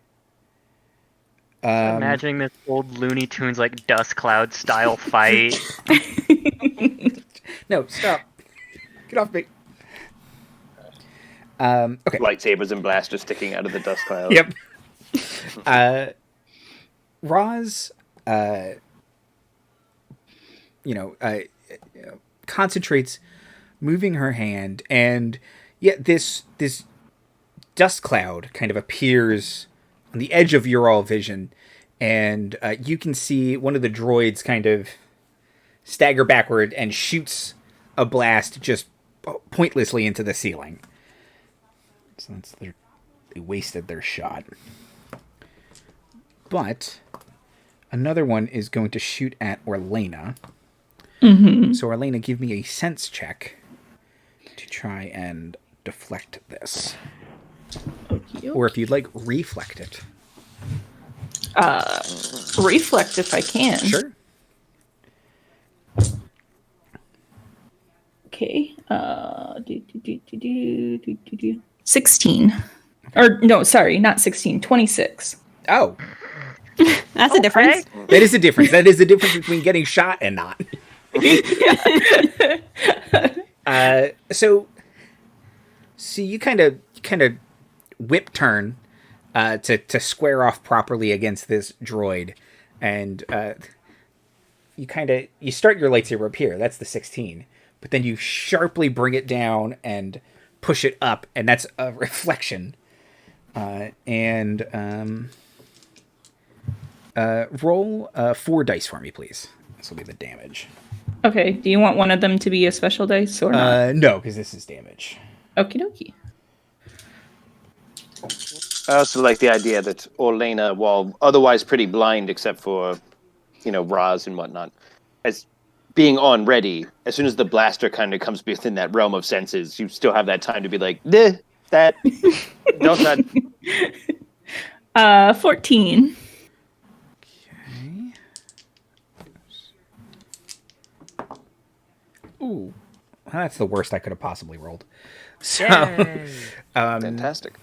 Imagining this old Looney Tunes, like, Dust Cloud style fight. No, stop. Get off me. Okay. Lightsabers and blasters sticking out of the dust cloud. Yep. Ros, concentrates, moving her hand, and yet this dust cloud kind of appears on the edge of your all vision, and you can see one of the droids kind of stagger backward and shoots a blast just pointlessly into the ceiling. So they wasted their shot. But another one is going to shoot at Orlena. Mm-hmm. So Orlena, give me a sense check to try and deflect this. Okay. Or if you'd like, reflect it. Reflect if I can. Sure. Okay. 16. Or, no, sorry, not 16. 26. Oh. That's a difference. That is a difference. That is the difference between getting shot and not. So you kind of whip turn to square off properly against this droid, and you start your lightsaber up here. That's the 16, but then you sharply bring it down and push it up, and that's a reflection. Roll 4 dice for me, please. This will be the damage. Okay, do you want one of them to be a special dice or not? No, because this is damage. Okie dokie. I also like the idea that Orlena, while otherwise pretty blind except for, Ros and whatnot, as being on ready, as soon as the blaster kind of comes within that realm of senses, you still have that time to be like, that, don't that. 14. Okay. Ooh. That's the worst I could have possibly rolled. So, Fantastic.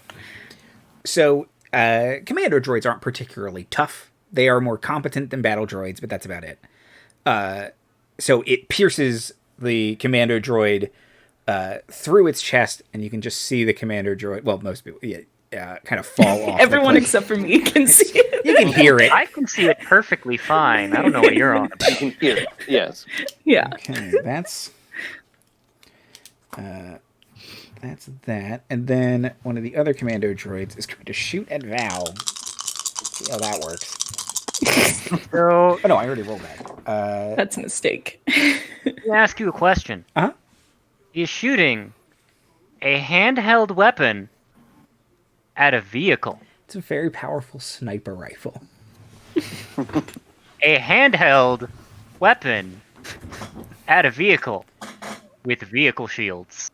So, commando droids aren't particularly tough. They are more competent than battle droids, but that's about it. So it pierces the commando droid through its chest, and you can just see the commando droid. Well, most people, kind of fall off. Everyone except for me can see it. You can hear it. I can see it perfectly fine. I don't know what you're on about. You can hear it. Yes. Yeah. Okay, that's that. And then one of the other commando droids is going to shoot at Val. See how that works. So, Oh no, I already rolled that. That's a mistake. let me ask you a question. Uh-huh. Is shooting a handheld weapon at a vehicle? It's a very powerful sniper rifle. A handheld weapon at a vehicle with vehicle shields.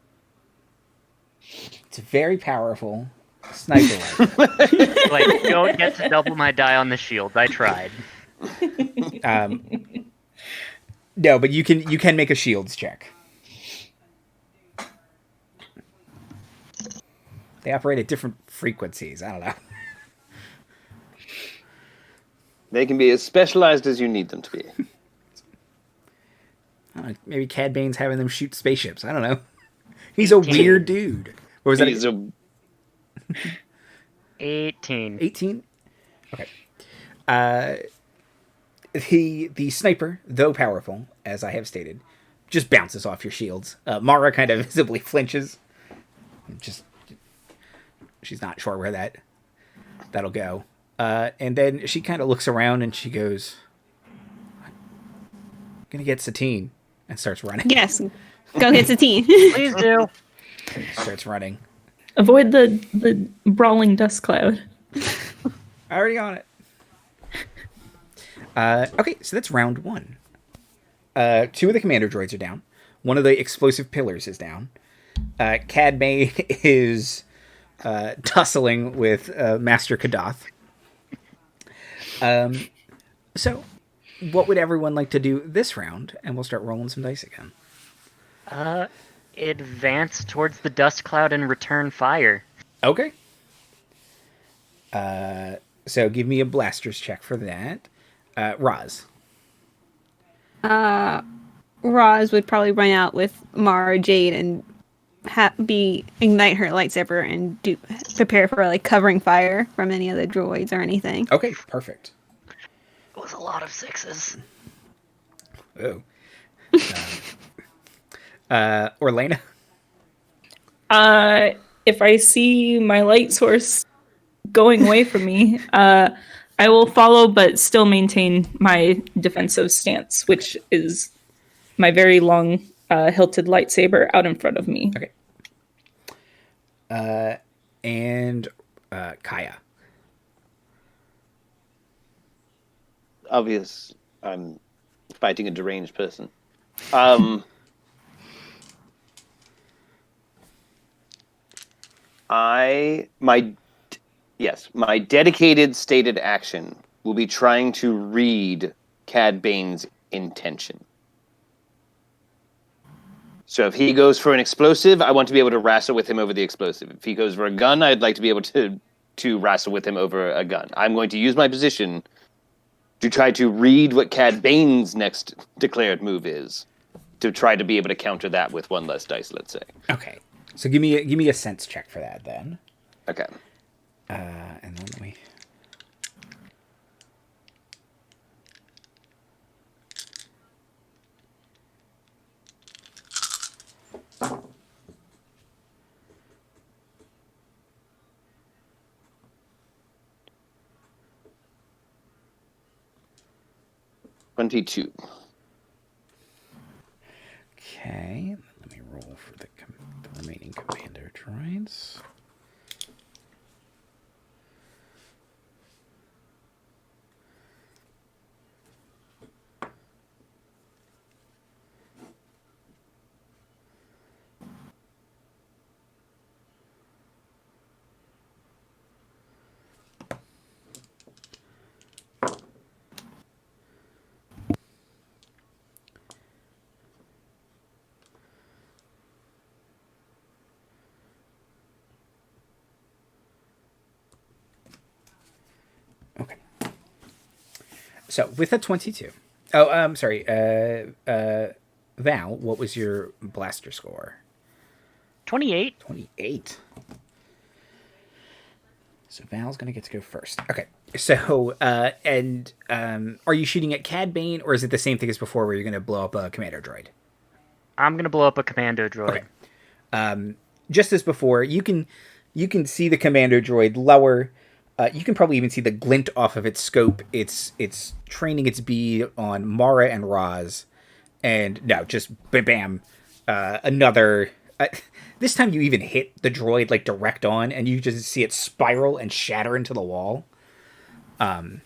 It's a very powerful sniper rifle. Like, don't get to double my die on the shield. I tried. No, but you can make a shields check. They operate at different frequencies. I don't know. They can be as specialized as you need them to be. I don't know, maybe Cad Bane's having them shoot spaceships. I don't know. He's a weird dude. What was that? He's a 18. 18? Okay. The sniper, though powerful, as I have stated, just bounces off your shields. Mara kind of visibly flinches. She's not sure where that'll go. And then she kind of looks around and she goes, gonna get Satine and starts running. Yes. Go get Satine. Please do. Starts running. Avoid the brawling dust cloud. Already on it. Okay, so that's round 1. 2 of the commander droids are down. One of the explosive pillars is down. Cad Bane is tussling with Master Kadath. So, what would everyone like to do this round? And we'll start rolling some dice again. Advance towards the dust cloud and return fire. Okay. So give me a blasters check for that. Roz. Roz would probably run out with Mara Jade and ignite her lightsaber and prepare for like covering fire from any of the droids or anything. Okay, perfect. It was a lot of 6s. Oh. Orlena. If I see my light source going away from me, I will follow, but still maintain my defensive stance, which is my very long hilted lightsaber out in front of me. Okay. And Kaya. Obvious. I'm fighting a deranged person. My dedicated stated action will be trying to read Cad Bane's intention. So if he goes for an explosive, I want to be able to wrestle with him over the explosive. If he goes for a gun, I'd like to be able to wrestle with him over a gun. I'm going to use my position to try to read what Cad Bane's next declared move is, to try to be able to counter that with one less dice, let's say. Okay. So give me a sense check for that then. Okay. And then let me. $22. Okay. Let me roll for the remaining commander droids. Okay. So with a 22. Oh, I'm sorry. Val, what was your blaster score? 28. 28. So Val's gonna get to go first. Okay. So, are you shooting at Cad Bane, or is it the same thing as before, where you're gonna blow up a commander droid? I'm gonna blow up a commando droid. Okay. Just as before, you can see the commando droid lower. You can probably even see the glint off of its scope. It's training its bead on Mara and Roz, and no, just bam, another. This time you even hit the droid like direct on, and you just see it spiral and shatter into the wall. So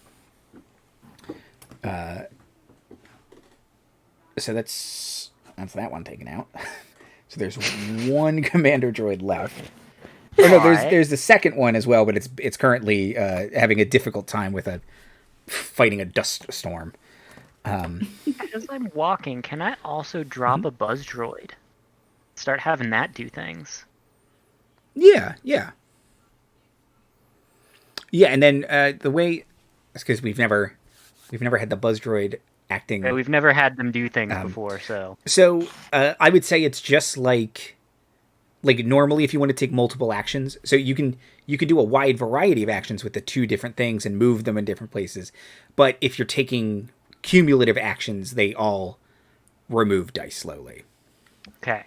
that's that one taken out. So there's one commander droid left. Or no, there's the second one as well, but it's currently having a difficult time with fighting a dust storm. As I'm walking, can I also drop a buzz droid? Start having that do things. Yeah. And then the way, it's because we've never had the buzz droid acting. Yeah, we've never had them do things before, so. So I would say it's just like normally if you want to take multiple actions, so you can do a wide variety of actions with the two different things and move them in different places. But if you're taking cumulative actions, they all remove dice slowly. Okay.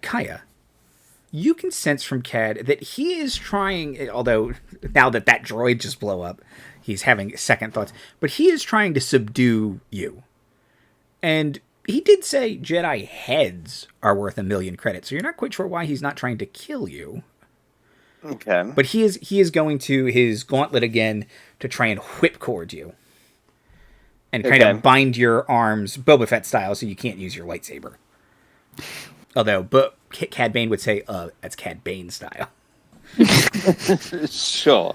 Kaya, you can sense from Cad that he is trying, although now that droid just blew up, he's having second thoughts, but he is trying to subdue you. And he did say Jedi heads are worth 1 million credits, so you're not quite sure why he's not trying to kill you. Okay. But he is going to his gauntlet again to try and whipcord you. And kind of bind your arms Boba Fett style so you can't use your lightsaber. Although, Cad Bane would say, that's Cad Bane style. Sure.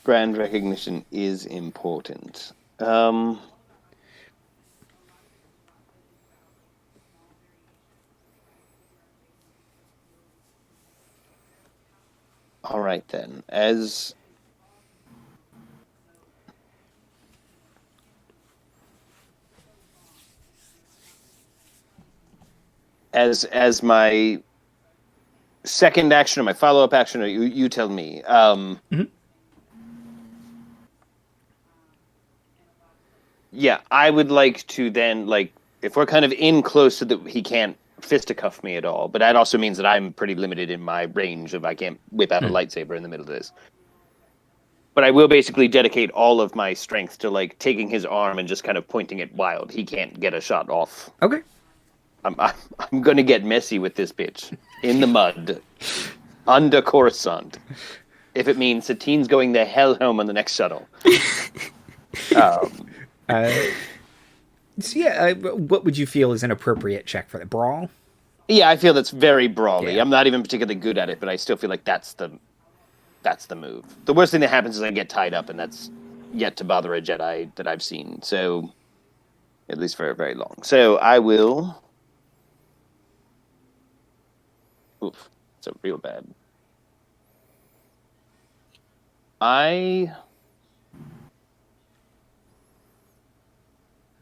Brand recognition is important. All right, then. As my second action or my follow-up action, or you tell me. Yeah, I would like to then, if we're kind of in close so that he can't fisticuff me at all, but that also means that I'm pretty limited in my range I can't whip out a lightsaber in the middle of this. But I will basically dedicate all of my strength to, taking his arm and just kind of pointing it wild. He can't get a shot off. Okay. I'm going to get messy with this bitch. In the mud. Under Coruscant. If it means Satine's going the hell home on the next shuttle. What would you feel is an appropriate check for the brawl? Yeah, I feel that's very brawly. Yeah. I'm not even particularly good at it, but I still feel like that's the move. The worst thing that happens is I get tied up, and that's yet to bother a Jedi that I've seen. So, at least for very long. So I will. Oof, it's a real bad. I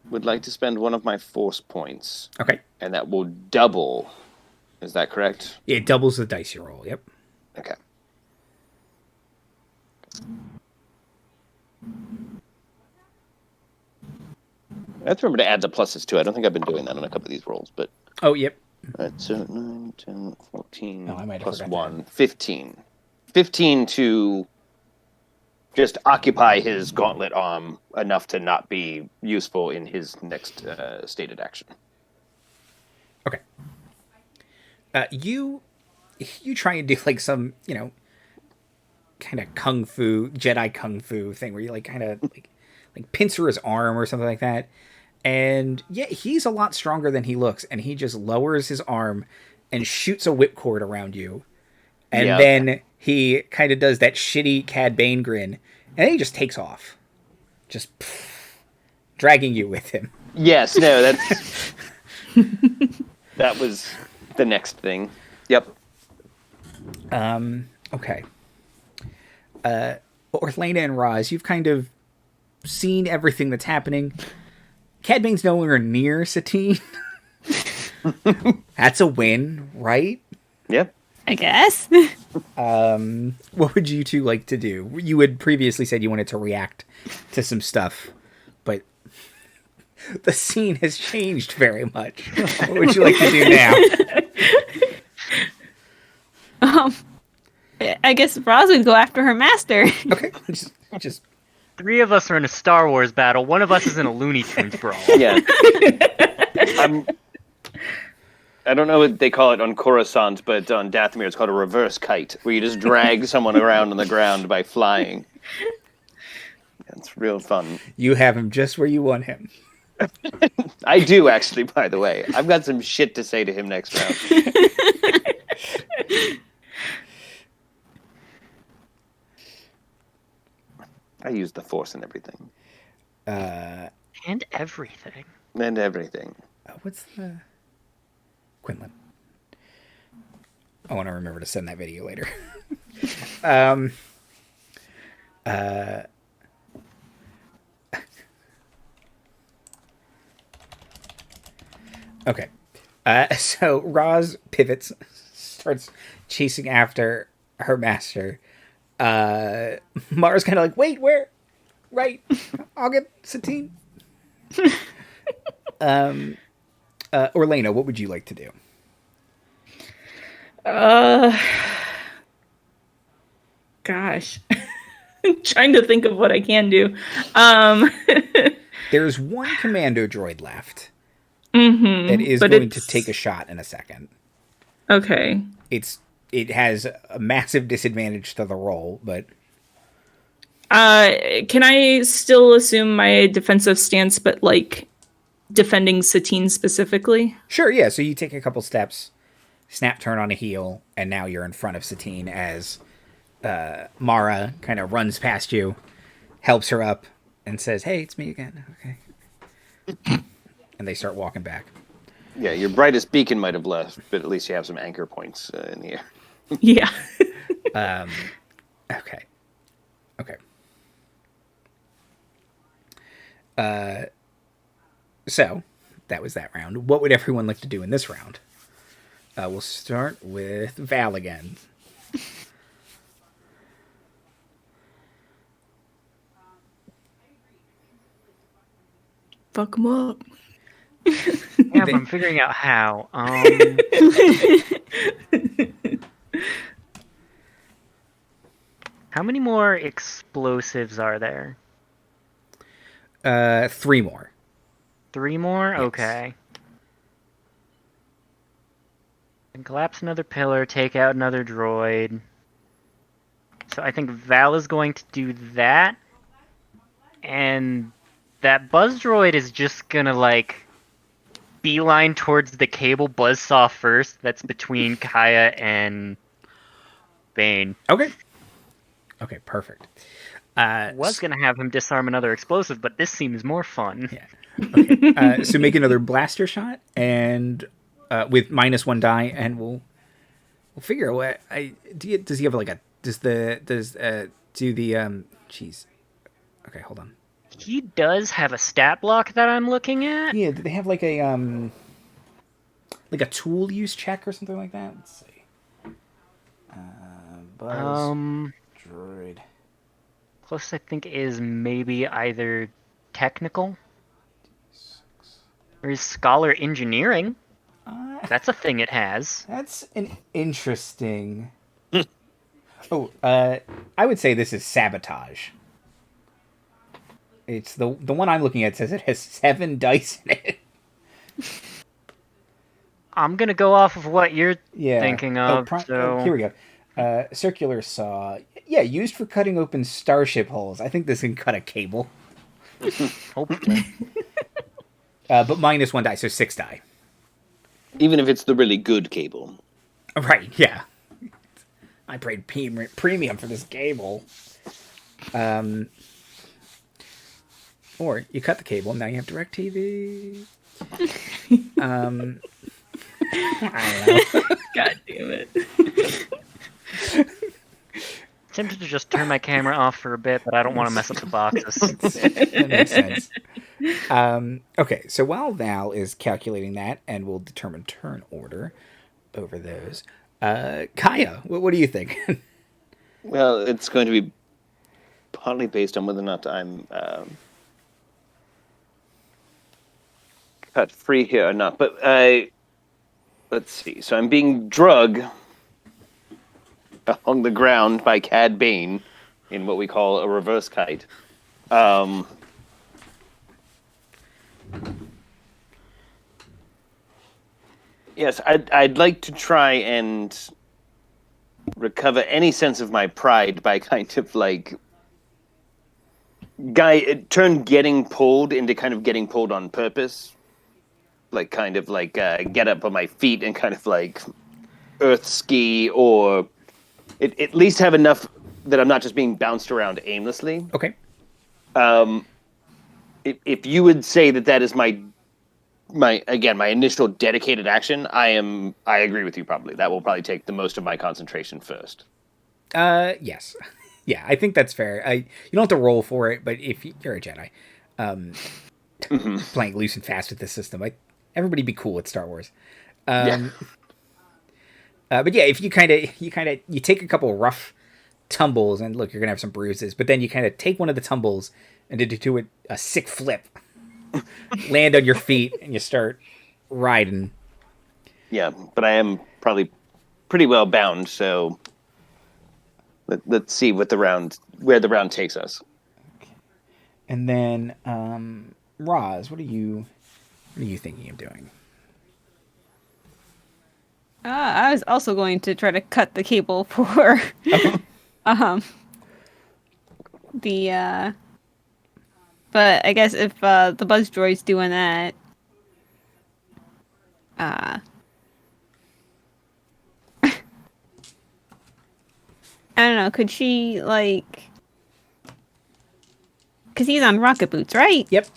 would like to spend one of my force points. Okay. And that will double. Is that correct? Yeah, it doubles the dice you roll, yep. Okay. I have to remember to add the pluses too. I don't think I've been doing that on a couple of these rolls, but... Oh, yep. Alright, so 9, 10, 14, I might have plus forgot 1, 15. 15 to just occupy his gauntlet arm enough to not be useful in his next stated action. Okay. You try and do some, kind of kung fu, Jedi kung fu thing where you kind of like pincer his arm or something like that. And yeah, he's a lot stronger than he looks, and he just lowers his arm and shoots a whipcord around you. And then he kind of does that shitty Cad Bane grin, and then he just takes off. Just dragging you with him. Yes, no, that's... that was the next thing. Yep. Okay. Orlena and Ros, you've kind of seen everything that's happening. Cad Bane's no longer near Satine. That's a win, right? Yep. I guess. What would you two like to do? You had previously said you wanted to react to some stuff, but the scene has changed very much. What would you like to do now? I guess Ros would go after her master. Okay, just 3 of us are in a Star Wars battle. 1 of us is in a Looney Tunes brawl. Yeah. I don't know what they call it on Coruscant, but on Dathomir it's called a reverse kite, where you just drag someone around on the ground by flying. It's real fun. You have him just where you want him. I do, actually, by the way. I've got some shit to say to him next round. I use the Force and everything. And everything. And everything. What's the... Quinlan. I want to remember to send that video later. Okay. So Ros pivots, starts chasing after her master. Mara's kind of like, wait, where? Right. I'll get Satine. Orlena, what would you like to do? Uh, gosh. I'm trying to think of what I can do. There's one commando droid left Mm-hmm, that is going to take a shot in a second. Okay. It has a massive disadvantage to the roll, but can I still assume my defensive stance, but like defending Satine specifically? sure, yeah. So you take a couple steps, snap turn on a heel, and now you're in front of Satine as Mara kind of runs past you, helps her up, and says, "Hey, it's me again." Okay. And they start walking back. Yeah, your brightest beacon might have left, but at least you have some anchor points in the air. Yeah. Okay. Okay. So, that was that round. What would everyone like to do in this round? We'll start with Val again. Fuck him up. Yeah, but I'm figuring out how. How many more explosives are there? 3 more. 3 more? Yes. Okay. And collapse another pillar, take out another droid. So I think Val is going to do that. And that buzz droid is just gonna, like, beeline towards the cable buzzsaw first. That's between Kaya and Bane. Okay. Okay, perfect. Was gonna have him disarm another explosive, but this seems more fun. Yeah. Okay. So make another blaster shot, and with -1 die, and we'll figure what does he have like a jeez. Okay, hold on. He does have a stat block that I'm looking at. Yeah, do they have like a tool use check or something like that? Let's see. Buzz droid. Closest I think is maybe either technical or is scholar engineering. That's a thing it has. That's an interesting. I would say this is sabotage. It's the one I'm looking at says it has 7 dice in it. I'm gonna go off of what you're thinking of. Here we go. Circular saw. Yeah, used for cutting open starship holes. I think this can cut a cable. Hopefully. But -1 die, so 6 die. Even if it's the really good cable. Right, yeah. I paid premium for this cable. Or you cut the cable, now you have DirecTV. I don't know. God damn it. Tempted to just turn my camera off for a bit, but I don't want to mess up the boxes. That makes sense. Okay, so while Val is calculating that, and we'll determine turn order over those, Kaya, what do you think? Well, it's going to be partly based on whether or not I'm cut free here or not. But let's see. So I'm being drugged along the ground by Cad Bane in what we call a reverse kite. Yes, I'd like to try and recover any sense of my pride by kind of like turn getting pulled into kind of getting pulled on purpose. Like kind of like get up on my feet and kind of like earth ski, or at least have enough that I'm not just being bounced around aimlessly. Okay. If you would say that is my initial dedicated action, I agree with you probably. That will probably take the most of my concentration first. Yes. Yeah, I think that's fair. You don't have to roll for it, but if you're a Jedi, playing loose and fast with this system, everybody be cool with Star Wars. Yeah. But yeah, if you take a couple rough tumbles, and look, you're gonna have some bruises, but then you kind of take one of the tumbles and do a sick flip, land on your feet, and you start riding. Yeah, but I am probably pretty well bound. So let's see where the round takes us. And then, Roz, what are you thinking of doing? I was also going to try to cut the cable for the but I guess if the buzz droid's doing that, I don't know, could she, like, because he's on rocket boots, right? Yep.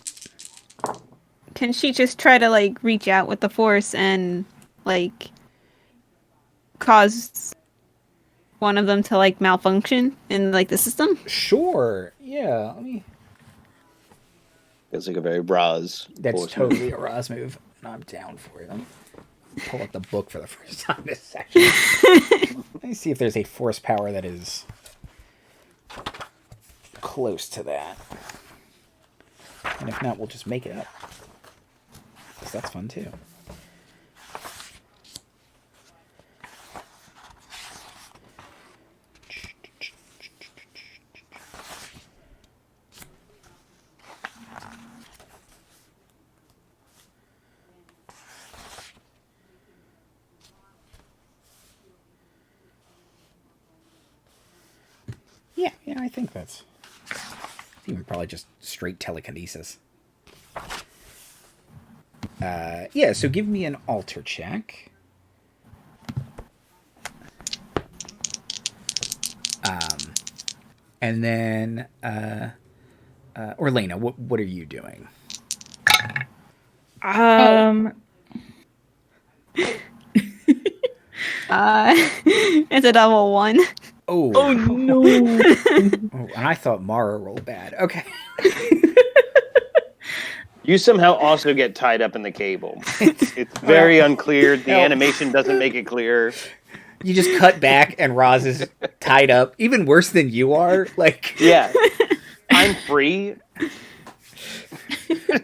Can she just try to, like, reach out with the force and, like, cause one of them to, like, malfunction in, like, the system? Sure. Yeah. Let me. It's like a very Ros. That's totally a Roz move, and I'm down for it. Let me pull up the book for the first time this section. Let me see if there's a force power that is close to that. And if not, we'll just make it up. Because that's fun, too. Yeah, I think that's even probably just straight telekinesis. Yeah, so give me an alter check. And then, Orlena, what are you doing? It's a double one. Oh no. Oh, and I thought Mara rolled bad. Okay. You somehow also get tied up in the cable. It's very unclear. The animation doesn't make it clear. You just cut back and Roz is tied up, even worse than you are. Like, yeah, I'm free.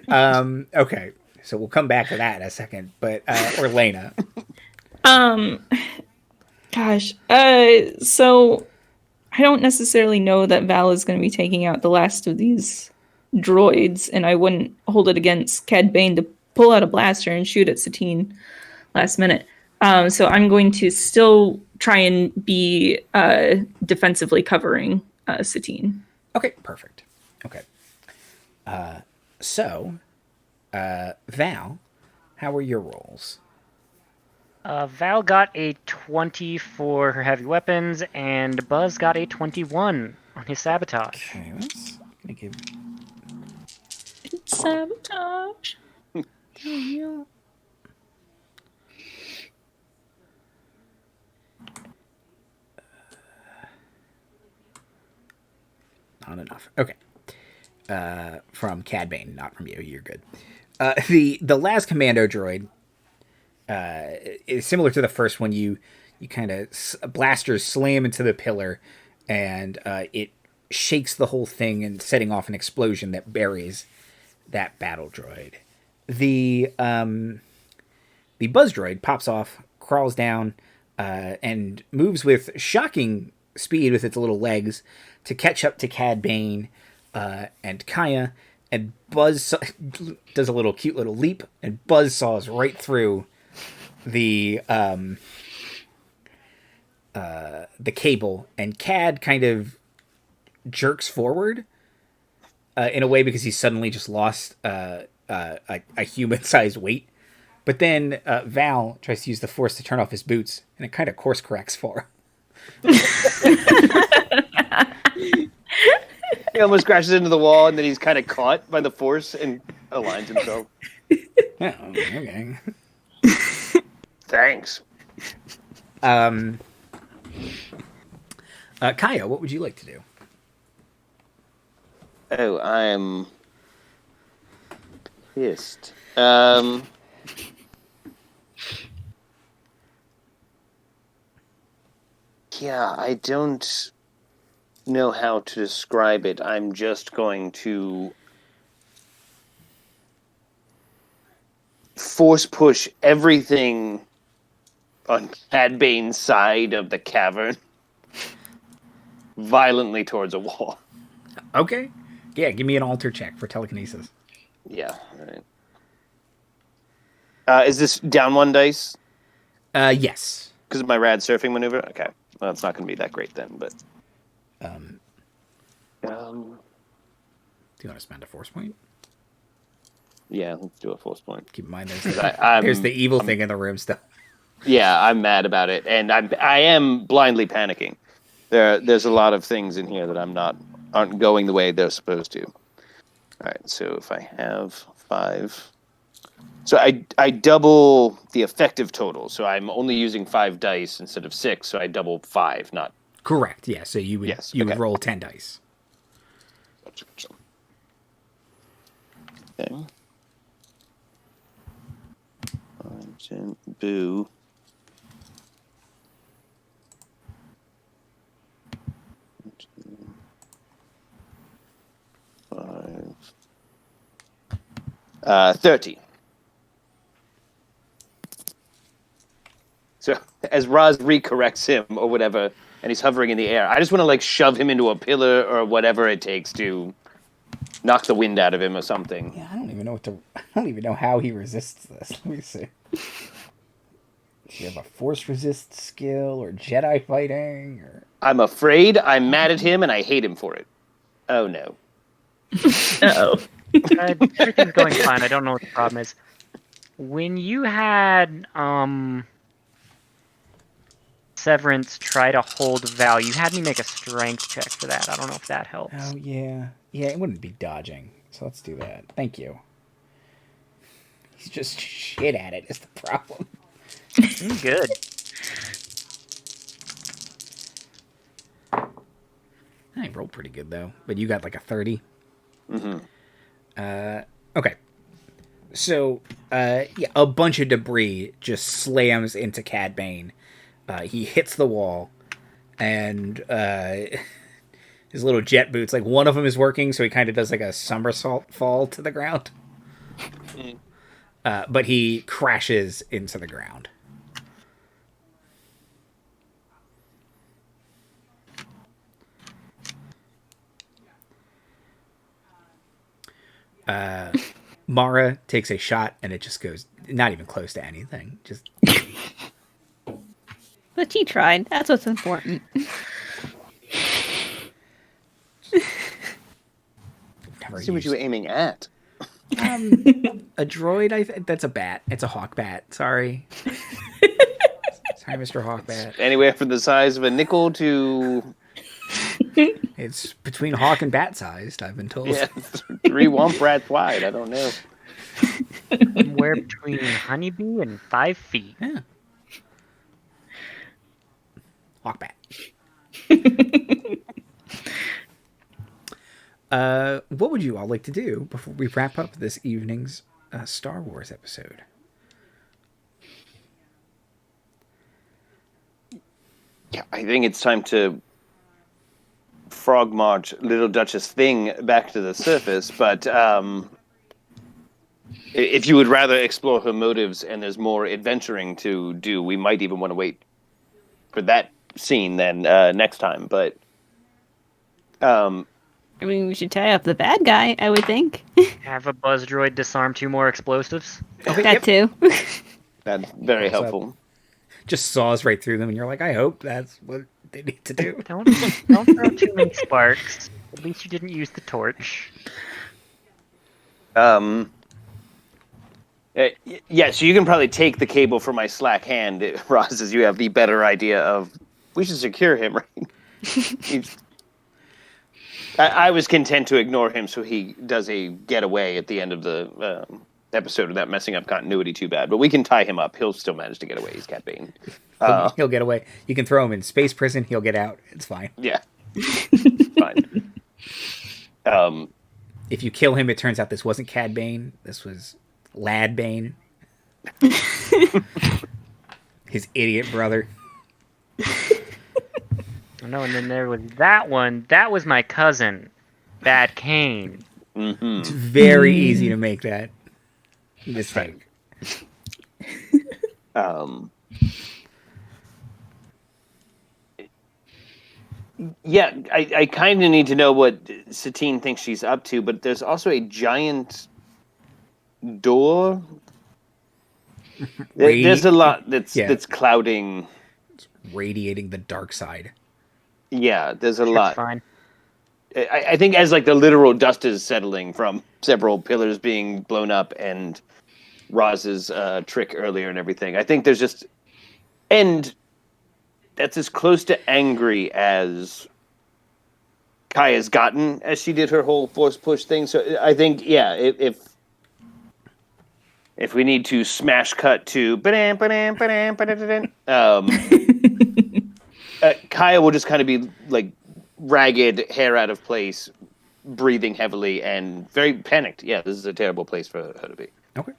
Okay, so we'll come back to that in a second. But Orlena, Gosh. So I don't necessarily know that Val is going to be taking out the last of these droids, and I wouldn't hold it against Cad Bane to pull out a blaster and shoot at Satine last minute. So I'm going to still try and be defensively covering Satine. okay, perfect. Okay, so Val, how are your rolls? Val got a 20 for her heavy weapons, and Buzz got a 21 on his sabotage. Okay, let's gonna give. Sabotage. Not enough. Okay. From Cad Bane, not from you. You're good. The last commando droid is similar to the first one. You kind of blasters slam into the pillar, and it shakes the whole thing and setting off an explosion that buries that battle droid. The buzz droid pops off, crawls down, and moves with shocking speed with its little legs to catch up to Cad Bane and Kaya. And Buzz does a little cute little leap, and Buzz saws right through the cable, and Cad kind of jerks forward in a way because he suddenly just lost a human-sized weight. But then Val tries to use the force to turn off his boots, and it kind of course corrects for him. He almost crashes into the wall, and then he's kind of caught by the force and aligns himself. Oh, okay. Thanks. Kaya, what would you like to do? Oh, I'm pissed. Yeah, I don't know how to describe it. I'm just going to force push everything on Cadbane's side of the cavern, violently towards a wall. Okay. Yeah, give me an alter check for telekinesis. Yeah. All right. Is this down 1 dice? Yes. Because of my rad surfing maneuver? Okay. Well, it's not going to be that great then, but... Do you want to spend a force point? Yeah, let's do a force point. Keep in mind, there's the evil thing in the room still. Yeah, I'm mad about it, and I am blindly panicking. There's a lot of things in here that aren't going the way they're supposed to. All right, so if I have 5, so I double the effective total. So I'm only using 5 dice instead of 6. So I double 5, not correct. Yeah, so you would would roll 10 dice. Okay. Boo. Five. 30. So as Ros recorrects him or whatever, and he's hovering in the air, I just want to like shove him into a pillar or whatever it takes to knock the wind out of him or something. Yeah, I don't even know how he resists this. Let me see. Do you have a force resist skill or Jedi fighting? Or... I'm afraid, I'm mad at him, and I hate him for it. Oh no. Uh-oh. Everything's going fine. I don't know what the problem is. When you had Severance try to hold Val, you had me make a strength check for that. I don't know if that helps. Oh, yeah. Yeah, it wouldn't be dodging. So let's do that. Thank you. He's just shit at it is the problem. Good. I rolled pretty good, though. But you got like a 30. Mm-hmm. Okay. So, yeah, a bunch of debris just slams into Cad Bane. He hits the wall, and his little jet boots, like one of them is working, so he kind of does like a somersault fall to the ground. But he crashes into the ground. Mara takes a shot, and it just goes not even close to anything. Just. But she tried. That's what's important. See what you were aiming at. A droid? That's a bat. It's a hawk bat. Sorry. Sorry, Mr. Hawkbat. Anywhere from the size of a nickel to... It's between hawk and bat sized, I've been told. Yeah, 3 womp rats wide. I don't know. Somewhere between honeybee and 5 feet. Yeah. Hawk bat. What would you all like to do before we wrap up this evening's Star Wars episode? Yeah, I think it's time to frog march Little Duchess Thing back to the surface, but if you would rather explore her motives and there's more adventuring to do, we might even want to wait for that scene then next time, but... I mean, we should tie up the bad guy, I would think. Have a buzz droid disarm 2 more explosives. Okay, That too. That's very helpful. Just saws right through them, and you're like, I hope that's what they need to do. Don't throw too many sparks. At least you didn't use the torch. Yeah, so you can probably take the cable from my slack hand, Ross, as you have the better idea of, we should secure him, right? I was content to ignore him so he does a getaway at the end of the episode without messing up continuity too bad. But we can tie him up. He'll still manage to get away. He's Cat Bane. He'll get away. You can throw him in space prison. He'll get out. It's fine. Yeah. Fine. If you kill him, it turns out this wasn't Cad Bane. This was Lad Bane. His idiot brother. No, and then there was that one. That was my cousin, Bad Kane. Mm-hmm. It's very easy to make that mistake. Yeah, I kind of need to know what Satine thinks she's up to, but there's also a giant door. There's a lot that's clouding, radiating the dark side. Yeah, there's a Shit's lot. fine. I think as like the literal dust is settling from several pillars being blown up and Roz's trick earlier and everything, I think there's just, and that's as close to angry as Kaya's gotten as she did her whole force push thing. So I think, yeah, if we need to smash cut to Kaya will just kind of be like ragged, hair out of place, breathing heavily, and very panicked. Yeah, this is a terrible place for her to be. Okay.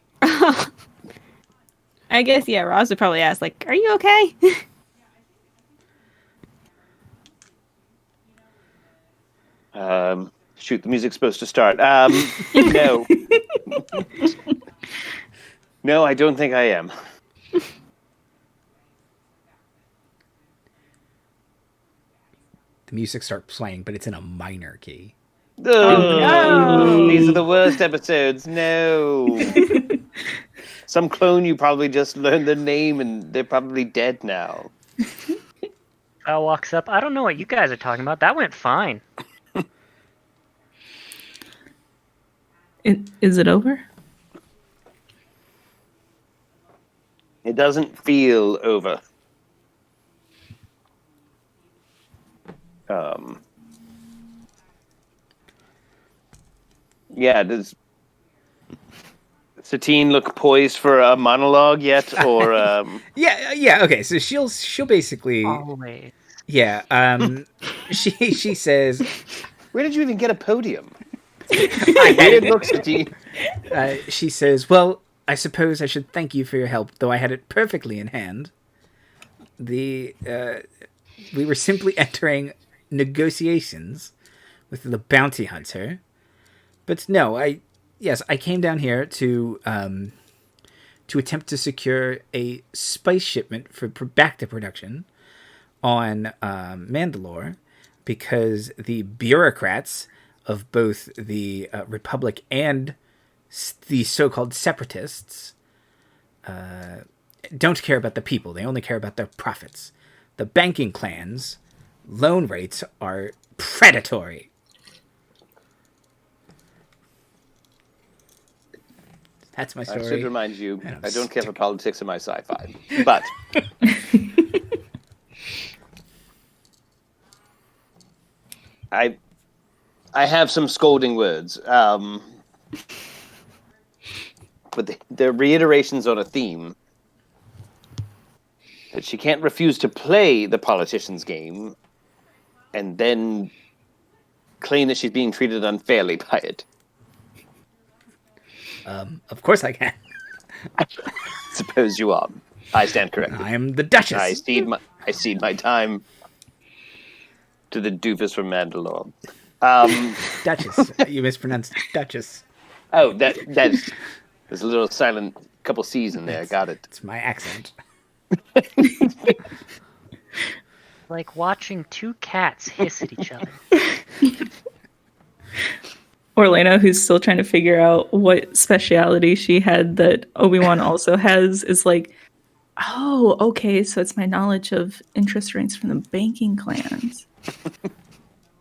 I guess, yeah, Roz would probably ask, like, are you okay? Shoot, the music's supposed to start. No. No, I don't think I am. The music starts playing, but it's in a minor key. Oh, no. These are the worst episodes. No. Some clone you probably just learned their name and they're probably dead now. Kyle walks up. I don't know what you guys are talking about. That went fine. Is it over? It doesn't feel over. Yeah, does Satine look poised for a monologue yet, or Yeah. Okay, so she'll basically Always. she says, where did you even get a podium? I did look, Satine. She says, "Well, I suppose I should thank you for your help, though I had it perfectly in hand. We were simply entering negotiations with the bounty hunter. But no, I came down here to attempt to secure a spice shipment for back to production on Mandalore, because the bureaucrats of both the Republic and the so-called separatists don't care about the people. They only care about their profits. The banking clans' loan rates are predatory." That's my story. I should remind you, I don't care for politics in my sci-fi. But I have some scolding words. But they're reiterations on a theme that she can't refuse to play the politician's game and then claim that she's being treated unfairly by it. Of course I can. Suppose you are. I stand corrected. I am the Duchess. I cede my time to the doofus from Mandalore. Duchess. You mispronounced Duchess. Oh, there's a little silent couple C's in there. Got it. It's my accent. Like watching two cats hiss at each other. Orlena, who's still trying to figure out what speciality she had that Obi-Wan also has, is like, oh, okay, so it's my knowledge of interest rates from the banking clans.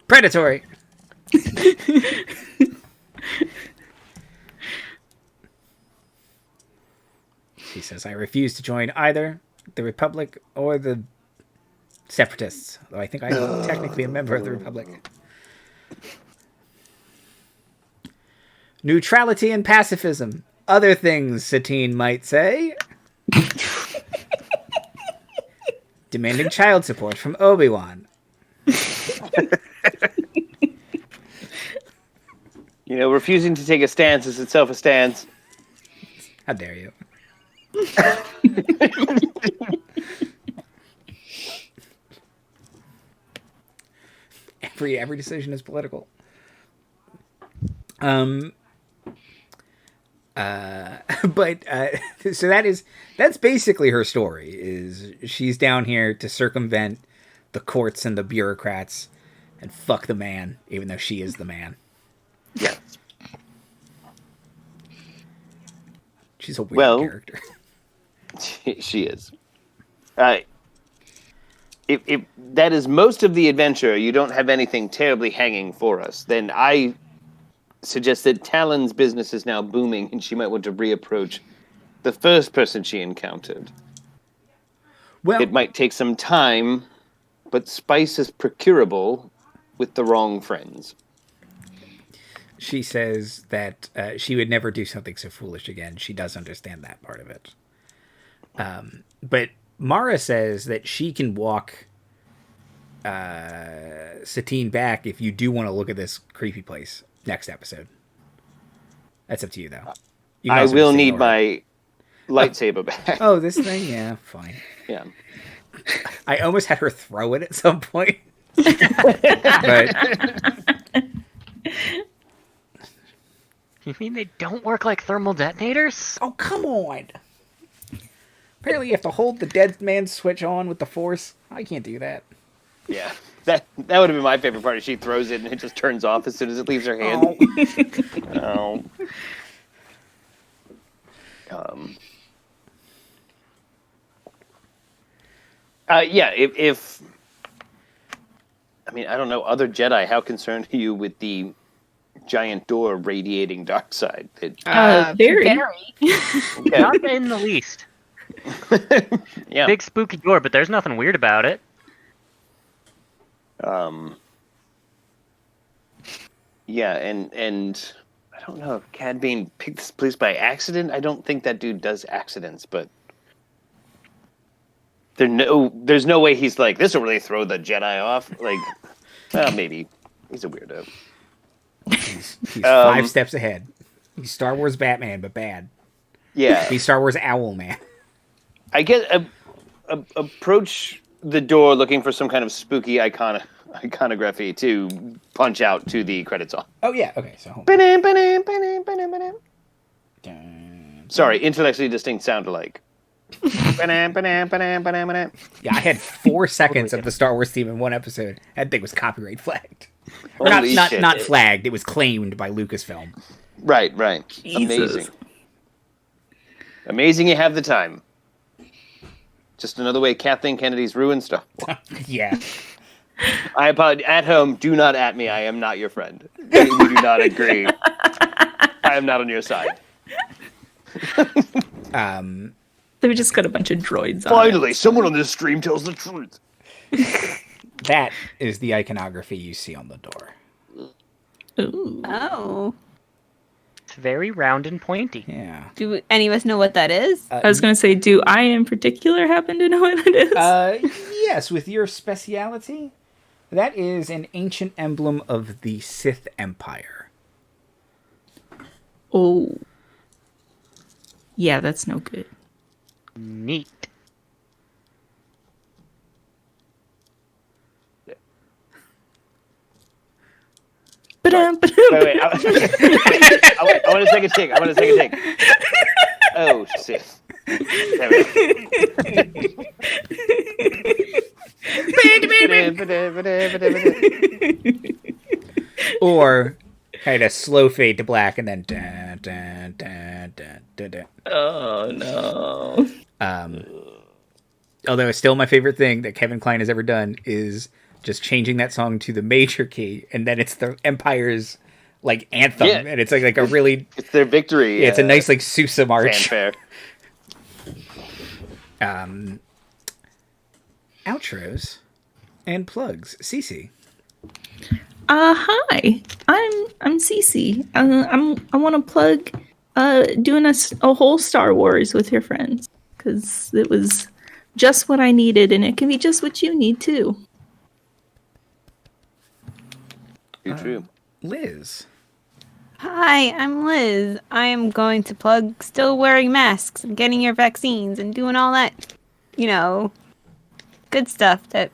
Predatory. She says, "I refuse to join either the Republic or the Separatists, though I think I'm technically a member of the Republic. Neutrality and pacifism. Other things, Satine might say. Demanding child support from Obi-Wan. Refusing to take a stance is itself a stance. How dare you? Every decision is political. So that's basically her story. Is she's down here to circumvent the courts and the bureaucrats and fuck the man, even though she is the man. Yeah. She's a weird character. She is. If that is most of the adventure, you don't have anything terribly hanging for us, then I suggest that Talon's business is now booming and she might want to reapproach the first person she encountered. Well, It might take some time, but spice is procurable with the wrong friends. she says that she would never do something so foolish again. She does understand that part of it. But Mara says that she can walk Satine back if you do want to look at this creepy place next episode. That's up to you, though. You can I also will just need ignore it. my lightsaber back. Oh, this thing? Yeah, fine. Yeah. I almost had her throw it at some point. But You mean they don't work like thermal detonators? oh, come on. Apparently you have to hold the dead man's switch on with the force. I can't do that. Yeah. That would have been my favorite part. Is she throws it and it just turns off as soon as it leaves her hand. Oh. Yeah, if I mean, I don't know, other Jedi, how concerned are you with the giant door radiating dark side? Very. Okay. Not in the least. Yeah. Big spooky door, but there's nothing weird about it. Yeah, and I don't know if Cad Bane picked this place by accident. I don't think that dude does accidents, but there's no way he's like, this will really throw the Jedi off. Like, well, maybe. He's a weirdo. He's 5 steps ahead. He's Star Wars Batman, but bad. Yeah. He's Star Wars Owl Man. I get approach the door looking for some kind of spooky iconography to punch out to the credits off. Oh, yeah. Okay, so hold on. Sorry, intellectually distinct sound alike. Yeah, I had 4 seconds of the Star Wars theme in one episode. That thing was copyright flagged. Or Holy shit. not flagged. It was claimed by Lucasfilm. Right. Jesus. Amazing. Amazing you have the time. Just another way Kathleen Kennedy's ruined stuff. Yeah. I apologize. At home, do not at me. I am not your friend. We do not agree. I am not on your side. They've just got a bunch of droids on Finally, someone on this stream tells the truth. That is the iconography you see on the door. it. Ooh. Oh. It's very round and pointy. Yeah. Do any of us know what that is? I was going to say, do I in particular happen to know what it is? Yes, with your speciality, that is an ancient emblem of the Sith Empire. Oh. Yeah, that's no good. Neat. Wait. I want to take a take. Oh, shit. Damn it. Or kind of slow fade to black and then dun, dun, dun, dun, dun, dun. Oh, no. Although it's still my favorite thing that Kevin Kline has ever done is just changing that song to the major key, and then it's the Empire's like anthem, Yeah. and it's like a really It's their victory. yeah, it's a nice like Sousa march. fanfare. Outros and plugs. CC. Hi. I'm Cece. I want to plug doing a whole Star Wars with your friends, because it was just what I needed, and it can be just what you need too. Too true. Liz. Hi, I'm Liz. I am going to plug still wearing masks and getting your vaccines and doing all that, good stuff that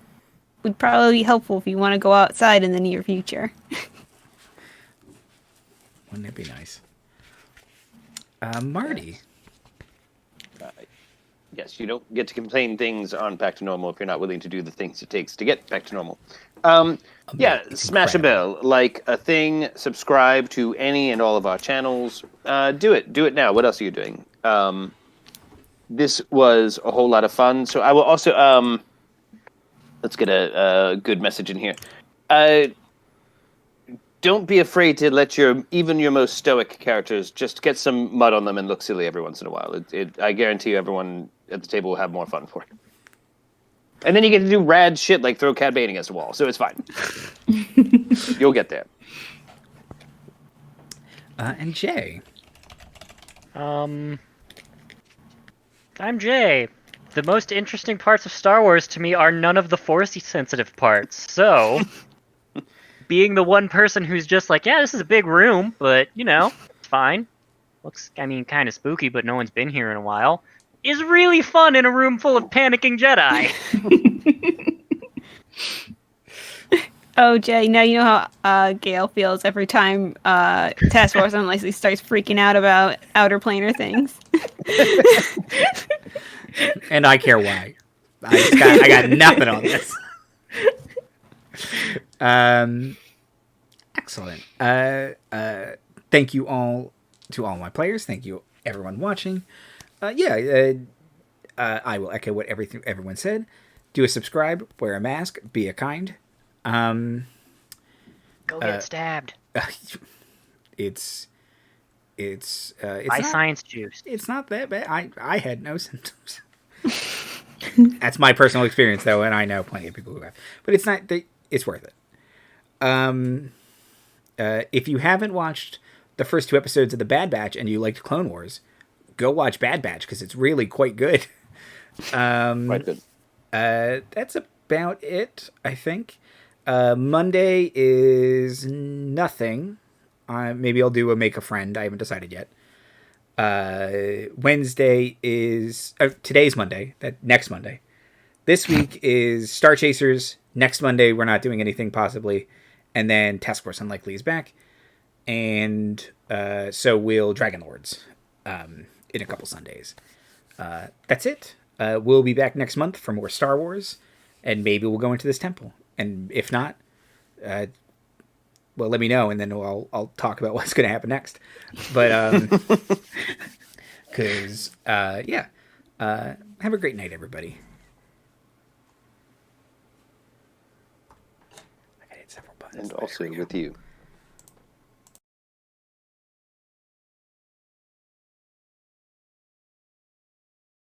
would probably be helpful if you want to go outside in the near future. Wouldn't it be nice? Marty. Yes, you don't get to complain things aren't back to normal if you're not willing to do the things it takes to get back to normal. Yeah, It's smash incredible. a bell, like a thing, subscribe to any and all of our channels. Do it now. What else are you doing? This was a whole lot of fun. So I will also let's get a good message in here. Don't be afraid to let even your most stoic characters just get some mud on them and look silly every once in a while. I guarantee you, everyone at the table will have more fun for it. And then you get to do rad shit like throw Cad Bane against a wall, so it's fine. You'll get there. And Jay. I'm Jay. The most interesting parts of Star Wars to me are none of the Force-sensitive parts. So, being the one person who's just like, yeah, this is a big room, but, it's fine. Looks, kind of spooky, but no one's been here in a while, is really fun in a room full of panicking Jedi. Oh, Jay, now you know how Gale feels every time Task Force Unlicensed starts freaking out about outer planar things. And I care why. I got nothing on this. Excellent. Thank you all to all my players. Thank you everyone watching. I will echo what everyone said. Do a subscribe, wear a mask, be a kind. Go get stabbed. It's Buy not, science juice. It's not that bad. I had no symptoms. That's my personal experience, though, and I know plenty of people who have. But it's not. It's worth it. If you haven't watched the first 2 episodes of The Bad Batch and you liked Clone Wars, go watch Bad Batch because it's really quite good. Quite good. That's about it, I think. Monday is nothing. Maybe I'll do a Make a Friend. I haven't decided yet. Wednesday is... today's Monday. Next Monday. This week is Star Chasers. Next Monday, we're not doing anything, possibly. And then Task Force Unlikely is back. And so will Dragon Lords in a couple Sundays. That's it. We'll be back next month for more Star Wars. And maybe we'll go into this temple. And if not, well, let me know, and then I'll talk about what's going to happen next. But because have a great night, everybody. I got to hit several buttons. And also with you.